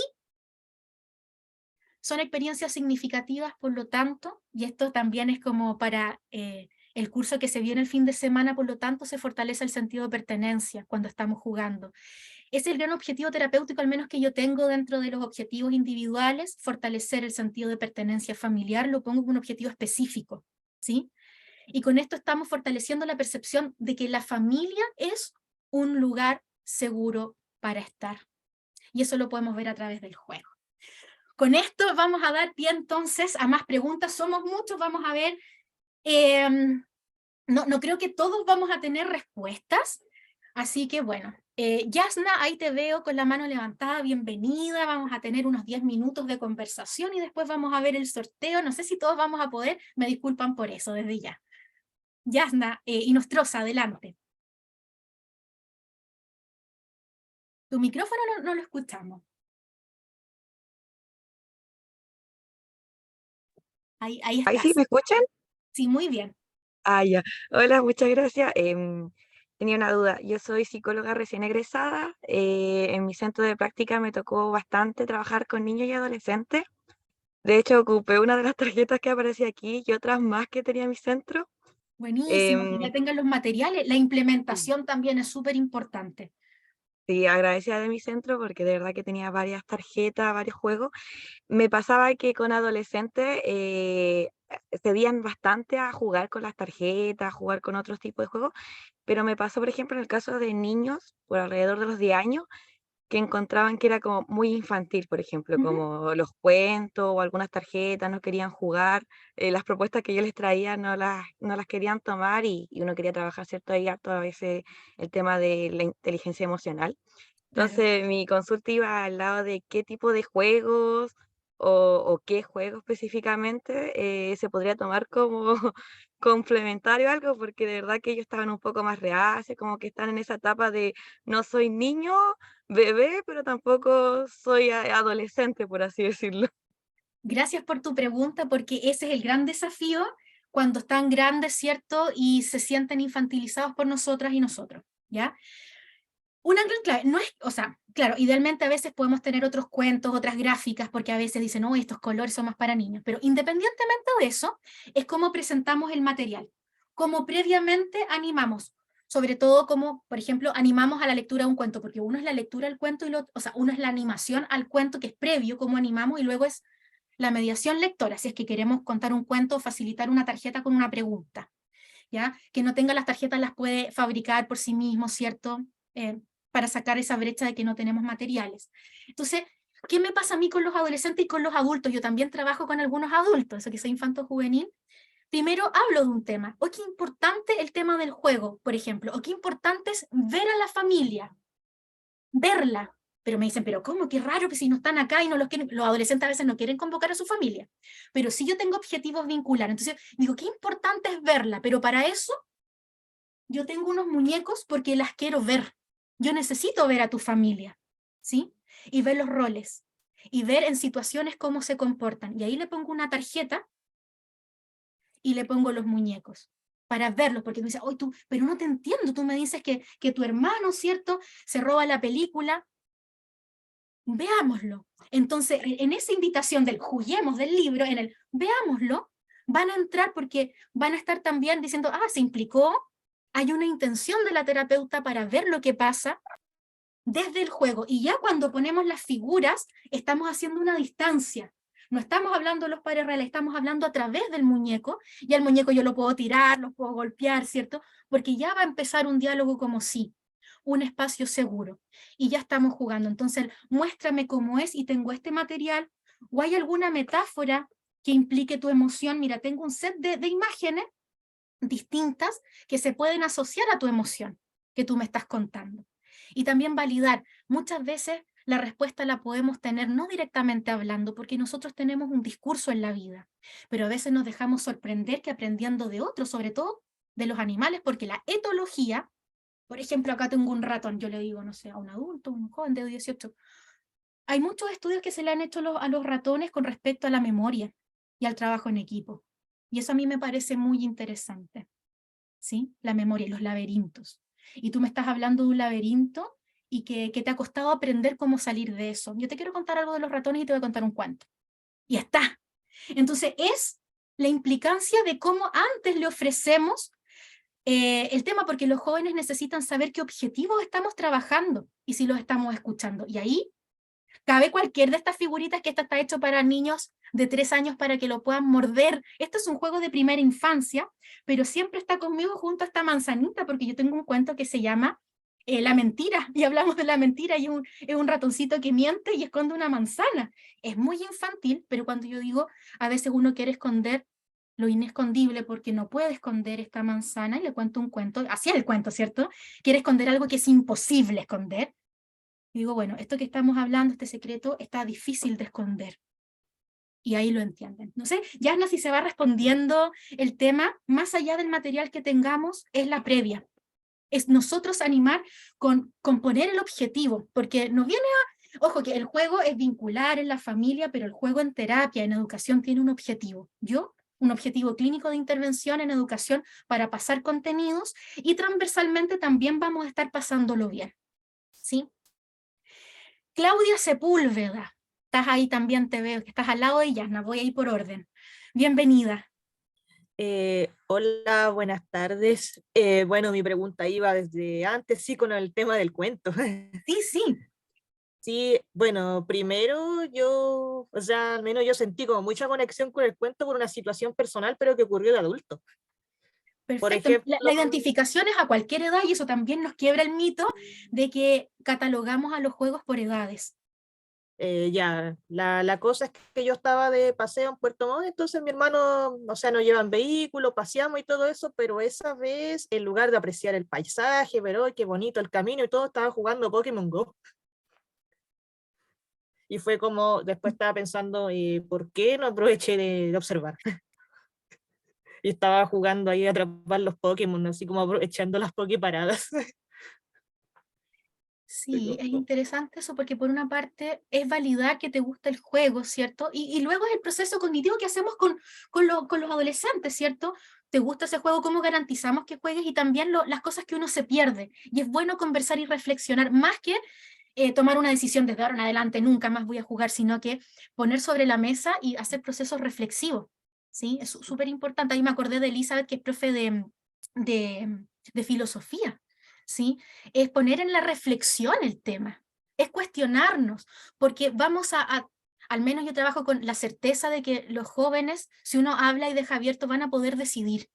son experiencias significativas, por lo tanto, y esto también es como para el curso que se viene el fin de semana, por lo tanto se fortalece el sentido de pertenencia cuando estamos jugando. Es el gran objetivo terapéutico, al menos que yo tengo dentro de los objetivos individuales, fortalecer el sentido de pertenencia familiar, lo pongo como un objetivo específico, ¿sí? Y con esto estamos fortaleciendo la percepción de que la familia es un lugar seguro para estar. Y eso lo podemos ver a través del juego. Con esto vamos a dar pie entonces a más preguntas. Somos muchos, vamos a ver. No creo que todos vamos a tener respuestas, así que bueno. Yasna, ahí te veo con la mano levantada, bienvenida. Vamos a tener unos 10 minutos de conversación y después vamos a ver el sorteo. No sé si todos vamos a poder, me disculpan por eso desde ya. Yasna, Inostroza, adelante. Tu micrófono no lo escuchamos. Ahí estás. ¿Ahí sí me escuchan? Sí, muy bien. Ah, ya. Hola, muchas gracias. Tenía una duda. Yo soy psicóloga recién egresada. En mi centro de práctica me tocó bastante trabajar con niños y adolescentes. De hecho, ocupé una de las tarjetas que aparecía aquí y otras más que tenía mi centro. Buenísimo, que ya tengan los materiales. La implementación también es súper importante. Sí, agradecida de mi centro porque de verdad que tenía varias tarjetas, varios juegos. Me pasaba que con adolescentes cedían bastante a jugar con las tarjetas, jugar con otros tipos de juegos, pero me pasó, por ejemplo, en el caso de niños por alrededor de los 10 años, que encontraban que era como muy infantil, por ejemplo, como los cuentos o algunas tarjetas, no querían jugar, las propuestas que yo les traía no las querían tomar, y uno quería trabajar, ¿cierto? Ahí harto a veces el tema de la inteligencia emocional. Claro. Entonces, mi consulta iba al lado de qué tipo de juegos o qué juego específicamente se podría tomar como complementario a algo, porque de verdad que ellos estaban un poco más reacios, como que están en esa etapa de no soy niño, bebé, pero tampoco soy adolescente, por así decirlo. Gracias por tu pregunta, porque ese es el gran desafío cuando están grandes, ¿cierto? Y se sienten infantilizados por nosotras y nosotros, ¿ya? Una gran clave, no es, o sea, claro, idealmente a veces podemos tener otros cuentos, otras gráficas, porque a veces dicen, no, estos colores son más para niños, pero independientemente de eso, es cómo presentamos el material, cómo previamente animamos, sobre todo como, por ejemplo, animamos a la lectura de un cuento, porque uno es la lectura del cuento, o sea, uno es la animación al cuento, que es previo, cómo animamos, y luego es la mediación lectora, si es que queremos contar un cuento o facilitar una tarjeta con una pregunta, ¿ya? Que no tenga las tarjetas, las puede fabricar por sí mismo, ¿cierto? Para sacar esa brecha de que no tenemos materiales. Entonces, ¿qué me pasa a mí con los adolescentes y con los adultos? Yo también trabajo con algunos adultos, eso que soy infanto-juvenil. Primero hablo de un tema, o qué importante el tema del juego, por ejemplo, o qué importante es ver a la familia, verla. Pero me dicen, pero ¿cómo? Qué raro que si no están acá y no los quieren, los adolescentes a veces no quieren convocar a su familia. Pero sí yo tengo objetivos vinculares. Entonces digo, qué importante es verla, pero para eso yo tengo unos muñecos porque las quiero ver. Yo necesito ver a tu familia, ¿sí? Y ver los roles, y ver en situaciones cómo se comportan. Y ahí le pongo una tarjeta y le pongo los muñecos para verlos, porque tú dices, oye, tú, pero no te entiendo, tú me dices que tu hermano, ¿cierto?, se roba la película. Veámoslo. Entonces, en esa invitación del juguemos del libro, en el veámoslo, van a entrar porque van a estar también diciendo, se implicó, hay una intención de la terapeuta para ver lo que pasa desde el juego. Y ya cuando ponemos las figuras, estamos haciendo una distancia. No estamos hablando de los padres reales, estamos hablando a través del muñeco, y al muñeco yo lo puedo tirar, lo puedo golpear, ¿cierto? Porque ya va a empezar un diálogo como sí, un espacio seguro, y ya estamos jugando. Entonces, muéstrame cómo es y tengo este material, o hay alguna metáfora que implique tu emoción. Mira, tengo un set de imágenes distintas que se pueden asociar a tu emoción que tú me estás contando. Y también validar. Muchas veces la respuesta la podemos tener no directamente hablando, porque nosotros tenemos un discurso en la vida, pero a veces nos dejamos sorprender que aprendiendo de otros, sobre todo de los animales, porque la etología, por ejemplo, acá tengo un ratón, yo le digo, no sé, a un adulto, un joven de 18, hay muchos estudios que se le han hecho a los ratones con respecto a la memoria y al trabajo en equipo. Y eso a mí me parece muy interesante, ¿sí? La memoria y los laberintos. Y tú me estás hablando de un laberinto y que te ha costado aprender cómo salir de eso. Yo te quiero contar algo de los ratones y te voy a contar un cuento. Y está. Entonces es la implicancia de cómo antes le ofrecemos el tema, porque los jóvenes necesitan saber qué objetivos estamos trabajando y si los estamos escuchando. Y ahí cabe cualquier de estas figuritas, que esta está hecho para niños de 3 años para que lo puedan morder. Esto es un juego de primera infancia, pero siempre está conmigo junto a esta manzanita, porque yo tengo un cuento que se llama La mentira, y hablamos de la mentira, y es un ratoncito que miente y esconde una manzana. Es muy infantil, pero cuando yo digo, a veces uno quiere esconder lo inescondible porque no puede esconder esta manzana, y le cuento un cuento, así es el cuento, ¿cierto? Quiere esconder algo que es imposible esconder. Y digo, bueno, esto que estamos hablando, este secreto, está difícil de esconder. Y ahí lo entienden. No sé, Yasna, si se va respondiendo el tema, más allá del material que tengamos, es la previa. Es nosotros animar con poner el objetivo, porque nos viene a... Ojo, que el juego es vincular en la familia, pero el juego en terapia, en educación, tiene un objetivo. Un objetivo clínico de intervención en educación para pasar contenidos, y transversalmente también vamos a estar pasándolo bien, ¿sí? Claudia Sepúlveda, estás ahí también, te veo, que estás al lado de Yasna, voy a ir por orden. Bienvenida. Hola, buenas tardes. Bueno, mi pregunta iba desde antes, sí, con el tema del cuento. Sí, sí. Sí, bueno, primero yo, o sea, al menos yo sentí como mucha conexión con el cuento por una situación personal, pero que ocurrió de adulto. Por Perfecto. ejemplo, La identificación es a cualquier edad, y eso también nos quiebra el mito de que catalogamos a los juegos por edades. ya, la cosa es que yo estaba de paseo en Puerto Montt, entonces mi hermano, o sea, nos llevan vehículos, paseamos y todo eso, pero esa vez, en lugar de apreciar el paisaje, pero qué bonito el camino y todo, estaba jugando Pokémon Go. Y fue como, después estaba pensando, ¿por qué no aproveché de observar? Y estaba jugando ahí a atrapar los Pokémon, así como aprovechando las Poképaradas. Sí, es interesante eso, porque por una parte es validar que te gusta el juego, ¿cierto? Y luego es el proceso cognitivo que hacemos con los adolescentes, ¿cierto? ¿Te gusta ese juego? ¿Cómo garantizamos que juegues? Y también las cosas que uno se pierde. Y es bueno conversar y reflexionar, más que tomar una decisión desde ahora en adelante, nunca más voy a jugar, sino que poner sobre la mesa y hacer procesos reflexivos, ¿sí? Es súper importante. Ahí me acordé de Elizabeth, que es profe de filosofía, ¿sí? Es poner en la reflexión el tema, es cuestionarnos, porque vamos al menos yo trabajo con la certeza de que los jóvenes, si uno habla y deja abierto, van a poder decidir.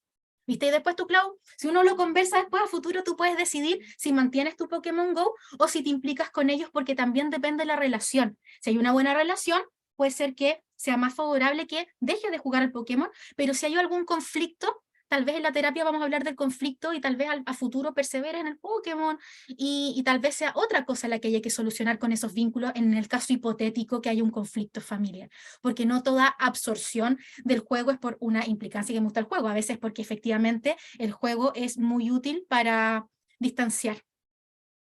¿Viste? Y después tú, Clau, si uno lo conversa después a futuro, tú puedes decidir si mantienes tu Pokémon Go o si te implicas con ellos, porque también depende de la relación. Si hay una buena relación, puede ser que sea más favorable que deje de jugar al Pokémon, pero si hay algún conflicto, tal vez en la terapia vamos a hablar del conflicto, y tal vez a futuro persevere en el Pokémon, y tal vez sea otra cosa la que haya que solucionar con esos vínculos en el caso hipotético que haya un conflicto familiar, porque no toda absorción del juego es por una implicancia que me gusta el juego, a veces porque efectivamente el juego es muy útil para distanciar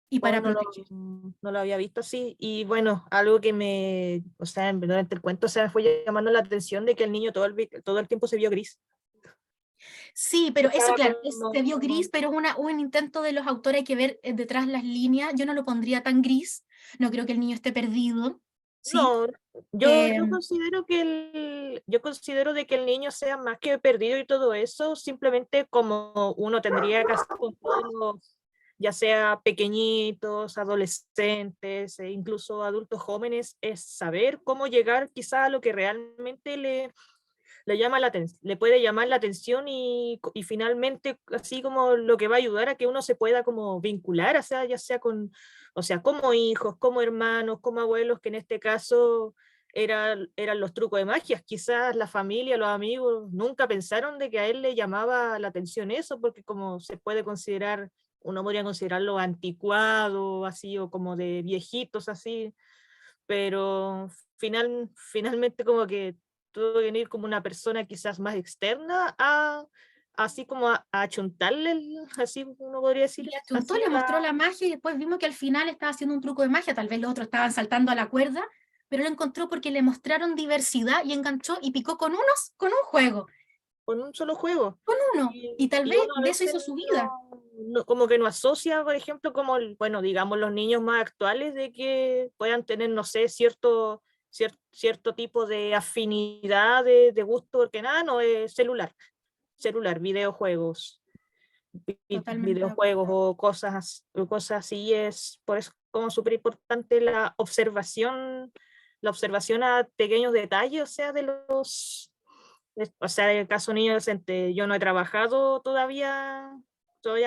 y para proteger. No lo había visto así. Y bueno, algo que me, o sea, durante el cuento se me fue llamando la atención de que el niño todo el tiempo se vio gris. Sí, pero eso, Estaba claro, como- se vio gris, pero es un intento de los autores, hay que ver detrás las líneas. Yo no lo pondría tan gris, no creo que el niño esté perdido, ¿sí? No, yo Em, considero de que el niño sea más que perdido y todo eso, simplemente como uno tendría que hacer con todos los, ya sea pequeñitos, adolescentes e incluso adultos jóvenes, es saber cómo llegar quizá a lo que realmente le llama le puede llamar la atención y finalmente así como lo que va a ayudar a que uno se pueda como vincular, o sea, ya sea con, o sea, como hijos, como hermanos, como abuelos, que en este caso eran los trucos de magia. Quizás la familia, los amigos nunca pensaron de que a él le llamaba la atención eso, porque como se puede considerar, uno podría considerarlo anticuado, así, o como de viejitos, así, pero finalmente como que tuvo que venir como una persona quizás más externa a, así como a achuntarle, así uno podría decir, le achuntó, así le a mostró la magia y después vimos que al final estaba haciendo un truco de magia, tal vez los otros estaban saltando a la cuerda, pero lo encontró porque le mostraron diversidad y enganchó y picó con un juego, con un solo juego. con uno, y tal Y vez uno a de eso veces hizo su vida. como que no asocia, por ejemplo, como, bueno, digamos, los niños más actuales de que puedan tener, no sé, cierto tipo de afinidad, de gusto, porque nada, no es celular, videojuegos. Totalmente de acuerdo. Videojuegos o cosas así, es por eso como súper importante la observación a pequeños detalles, o sea, o sea, en el caso niño adolescente, yo no he trabajado todavía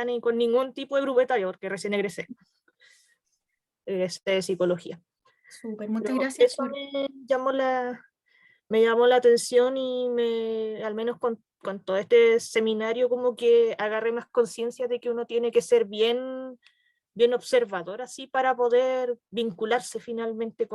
ni con ningún tipo de grupo etario, porque recién egresé de psicología. Súper, muchas Pero gracias eso por... me llamó la atención y al menos con todo este seminario, como que agarré más conciencia de que uno tiene que ser bien observador así para poder vincularse finalmente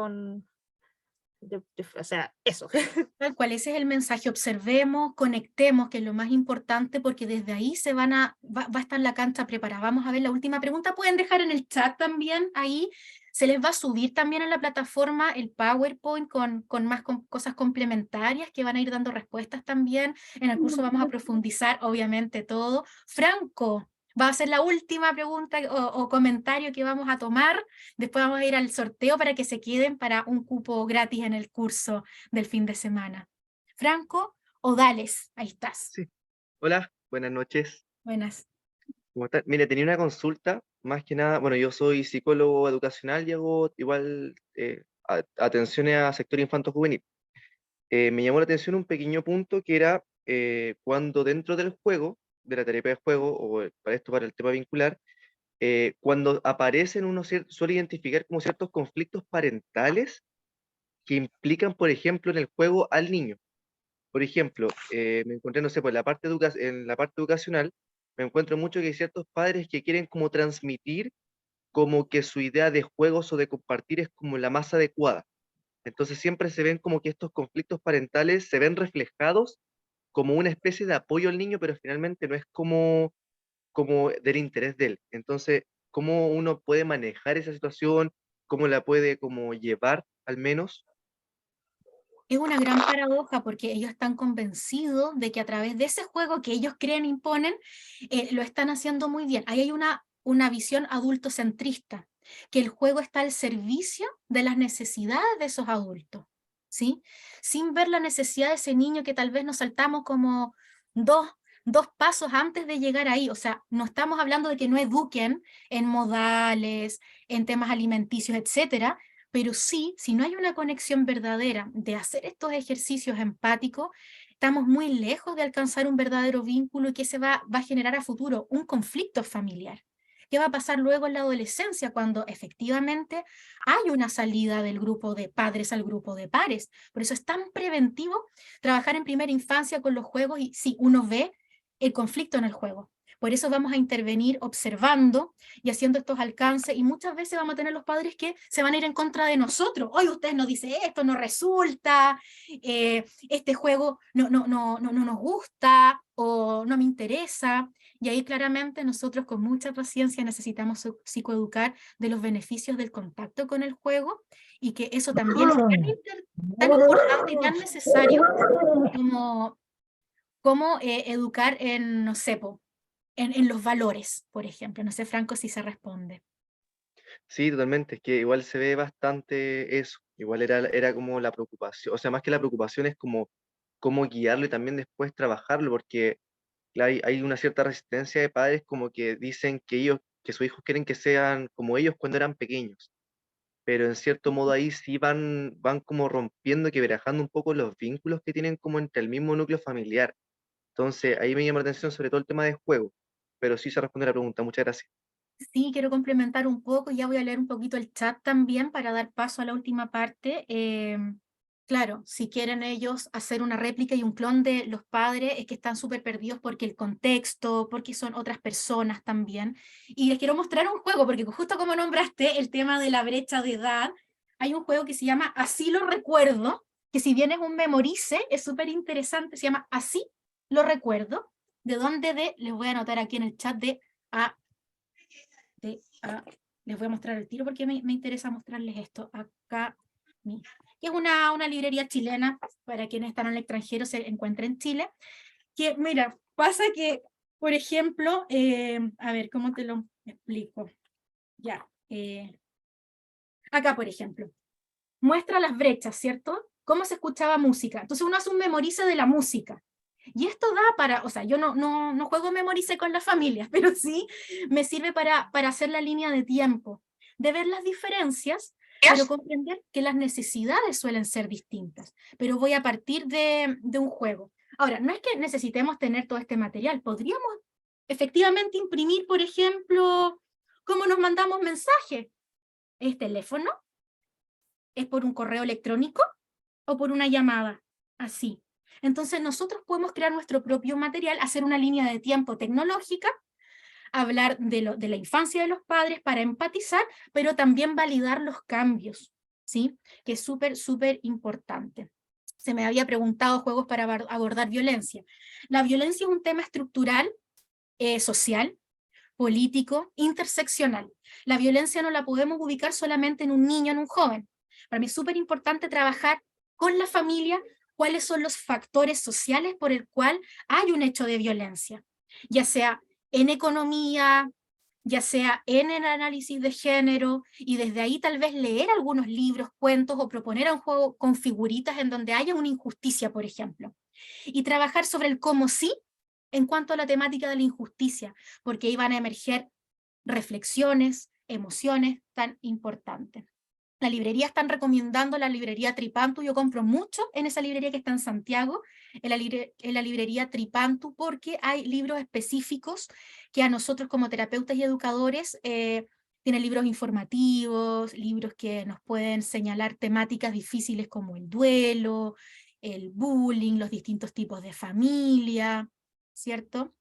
o sea, eso. Tal cual, ese es el mensaje, observemos, conectemos, que es lo más importante, porque desde ahí va a estar la cancha preparada. Vamos a ver la última pregunta, pueden dejar en el chat también, ahí se les va a subir también en la plataforma el PowerPoint con más cosas complementarias que van a ir dando respuestas también. En el curso vamos a profundizar, obviamente, todo. Franco, va a ser la última pregunta o comentario que vamos a tomar. Después vamos a ir al sorteo para que se queden para un cupo gratis en el curso del fin de semana. Franco Odales, ahí estás. Sí. Hola, buenas noches. Buenas. ¿Cómo están? Mire, tenía una consulta, más que nada, bueno, yo soy psicólogo educacional y hago igual atenciones a sector infanto-juvenil. Me llamó la atención un pequeño punto que era cuando dentro del juego, de la terapia de juego, o para esto, para el tema vincular, cuando aparecen uno suele identificar como ciertos conflictos parentales que implican, por ejemplo, en el juego al niño. Por ejemplo, me encontré, no sé, pues en la parte educacional, me encuentro mucho que hay ciertos padres que quieren como transmitir como que su idea de juegos o de compartir es como la más adecuada. Entonces siempre se ven como que estos conflictos parentales se ven reflejados como una especie de apoyo al niño, pero finalmente no es como del interés de él. Entonces, ¿cómo uno puede manejar esa situación? ¿Cómo la puede como llevar al menos? Es una gran paradoja porque ellos están convencidos de que a través de ese juego que ellos creen imponen, lo están haciendo muy bien. Ahí hay una visión adultocentrista, que el juego está al servicio de las necesidades de esos adultos, ¿sí? Sin ver la necesidad de ese niño que tal vez nos saltamos como dos pasos antes de llegar ahí. O sea, no estamos hablando de que no eduquen en modales, en temas alimenticios, etcétera, pero sí, si no hay una conexión verdadera de hacer estos ejercicios empáticos, estamos muy lejos de alcanzar un verdadero vínculo y que se va a generar a futuro un conflicto familiar. ¿Qué va a pasar luego en la adolescencia cuando efectivamente hay una salida del grupo de padres al grupo de pares? Por eso es tan preventivo trabajar en primera infancia con los juegos y si uno ve el conflicto en el juego. Por eso vamos a intervenir observando y haciendo estos alcances y muchas veces vamos a tener los padres que se van a ir en contra de nosotros. Hoy ustedes nos dicen esto, no resulta, este juego no nos gusta o no me interesa. Y ahí claramente nosotros con mucha paciencia necesitamos psicoeducar de los beneficios del contacto con el juego y que eso también es tan importante y tan necesario como educar en, no sé, en los valores, por ejemplo. No sé, Franco, si se responde. Sí, totalmente, es que igual se ve bastante eso. Igual era como la preocupación, o sea, más que la preocupación es como cómo guiarlo y también después trabajarlo, porque hay una cierta resistencia de padres como que dicen que sus hijos quieren que sean como ellos cuando eran pequeños, pero en cierto modo ahí sí van como rompiendo, quebrajando un poco los vínculos que tienen como entre el mismo núcleo familiar. Entonces ahí me llama la atención sobre todo el tema de juego, pero sí se responde la pregunta, muchas gracias. Sí, quiero complementar un poco, ya voy a leer un poquito el chat también para dar paso a la última parte. Claro, si quieren ellos hacer una réplica y un clon de los padres, es que están súper perdidos porque el contexto, porque son otras personas también. Y les quiero mostrar un juego, porque justo como nombraste el tema de la brecha de edad, hay un juego que se llama Así lo recuerdo, que si bien es un memorice, es súper interesante, se llama Así lo recuerdo, de donde les voy a anotar aquí en el chat les voy a mostrar el tiro porque me interesa mostrarles esto acá, que es una librería chilena, para quienes están en el extranjero se encuentra en Chile, que mira, pasa que, por ejemplo, a ver, ¿cómo te lo explico? Ya, acá por ejemplo, muestra las brechas, ¿cierto? Cómo se escuchaba música, entonces uno hace un memorice de la música, y esto da para, o sea, yo no juego memorice con las familias, pero sí me sirve para hacer la línea de tiempo, de ver las diferencias, pero comprender que las necesidades suelen ser distintas. Pero voy a partir de un juego. Ahora, no es que necesitemos tener todo este material, podríamos efectivamente imprimir, por ejemplo, cómo nos mandamos mensajes. ¿Es teléfono? ¿Es por un correo electrónico? ¿O por una llamada? Así. Entonces nosotros podemos crear nuestro propio material, hacer una línea de tiempo tecnológica, hablar de la infancia de los padres para empatizar, pero también validar los cambios, ¿sí? Que es súper, súper importante. Se me había preguntado juegos para abordar violencia. La violencia es un tema estructural, social, político, interseccional. La violencia no la podemos ubicar solamente en un niño, en un joven. Para mí es súper importante trabajar con la familia cuáles son los factores sociales por el cual hay un hecho de violencia, ya sea en economía, ya sea en el análisis de género, y desde ahí tal vez leer algunos libros, cuentos, o proponer un juego con figuritas en donde haya una injusticia, por ejemplo. Y trabajar sobre el cómo sí en cuanto a la temática de la injusticia, porque ahí van a emerger reflexiones, emociones tan importantes. La librería están recomendando la librería Tripantu, yo compro mucho en esa librería que está en Santiago, en la librería Tripantu, porque hay libros específicos que a nosotros como terapeutas y educadores tienen libros informativos, libros que nos pueden señalar temáticas difíciles como el duelo, el bullying, los distintos tipos de familia, ¿cierto?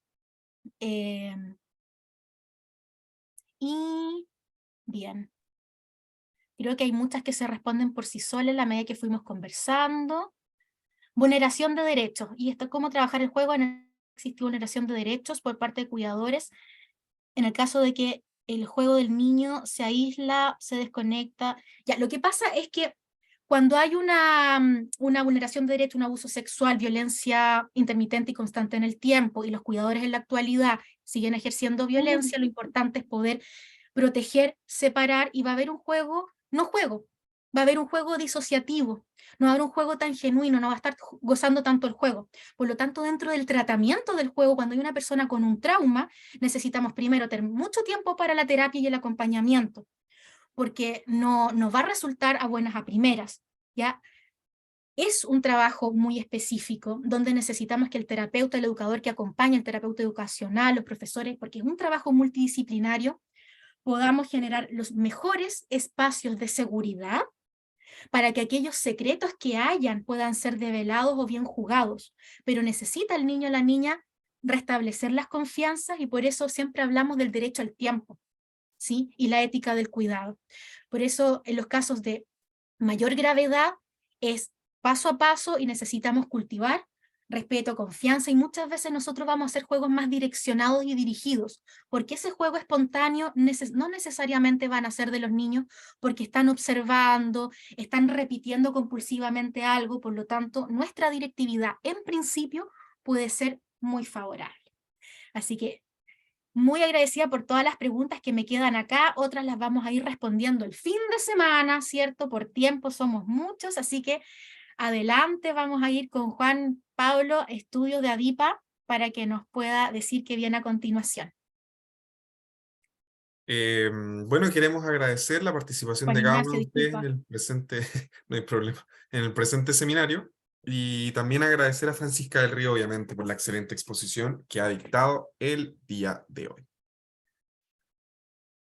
Y bien. Creo que hay muchas que se responden por sí solas en la medida que fuimos conversando. Vulneración de derechos. Y esto es cómo trabajar el juego. Existe vulneración de derechos por parte de cuidadores. En el caso de que el juego del niño se aísla, se desconecta. Ya, lo que pasa es que cuando hay una vulneración de derechos, un abuso sexual, violencia intermitente y constante en el tiempo, y los cuidadores en la actualidad siguen ejerciendo violencia, lo importante es poder proteger, separar, y va a haber un juego, no juego, va a haber un juego disociativo, no va a haber un juego tan genuino, no va a estar gozando tanto el juego. Por lo tanto, dentro del tratamiento del juego, cuando hay una persona con un trauma, necesitamos primero tener mucho tiempo para la terapia y el acompañamiento, porque no va a resultar a buenas a primeras, ¿ya? Es un trabajo muy específico, donde necesitamos que el terapeuta, el educador que acompaña, el terapeuta educacional, los profesores, porque es un trabajo multidisciplinario, podamos generar los mejores espacios de seguridad para que aquellos secretos que hayan puedan ser develados o bien jugados. Pero necesita el niño o la niña restablecer las confianzas, y por eso siempre hablamos del derecho al tiempo, ¿sí? Y la ética del cuidado. Por eso en los casos de mayor gravedad es paso a paso, y necesitamos cultivar respeto, confianza, y muchas veces nosotros vamos a hacer juegos más direccionados y dirigidos, porque ese juego espontáneo no necesariamente van a ser de los niños, porque están observando, están repitiendo compulsivamente algo, por lo tanto nuestra directividad en principio puede ser muy favorable. Así que Muy agradecida por todas las preguntas que me quedan acá, otras las vamos a ir respondiendo el fin de semana, ¿cierto? Por tiempo somos muchos, así que adelante vamos a ir con Juan Pablo, estudio de ADIPA, para que nos pueda decir qué viene a continuación. Bueno, queremos agradecer la participación Juan de cada uno Ignacio, de ustedes disculpa. en el presente, no hay problema, en el presente seminario, y también agradecer a Francisca del Río, obviamente, por la excelente exposición que ha dictado el día de hoy.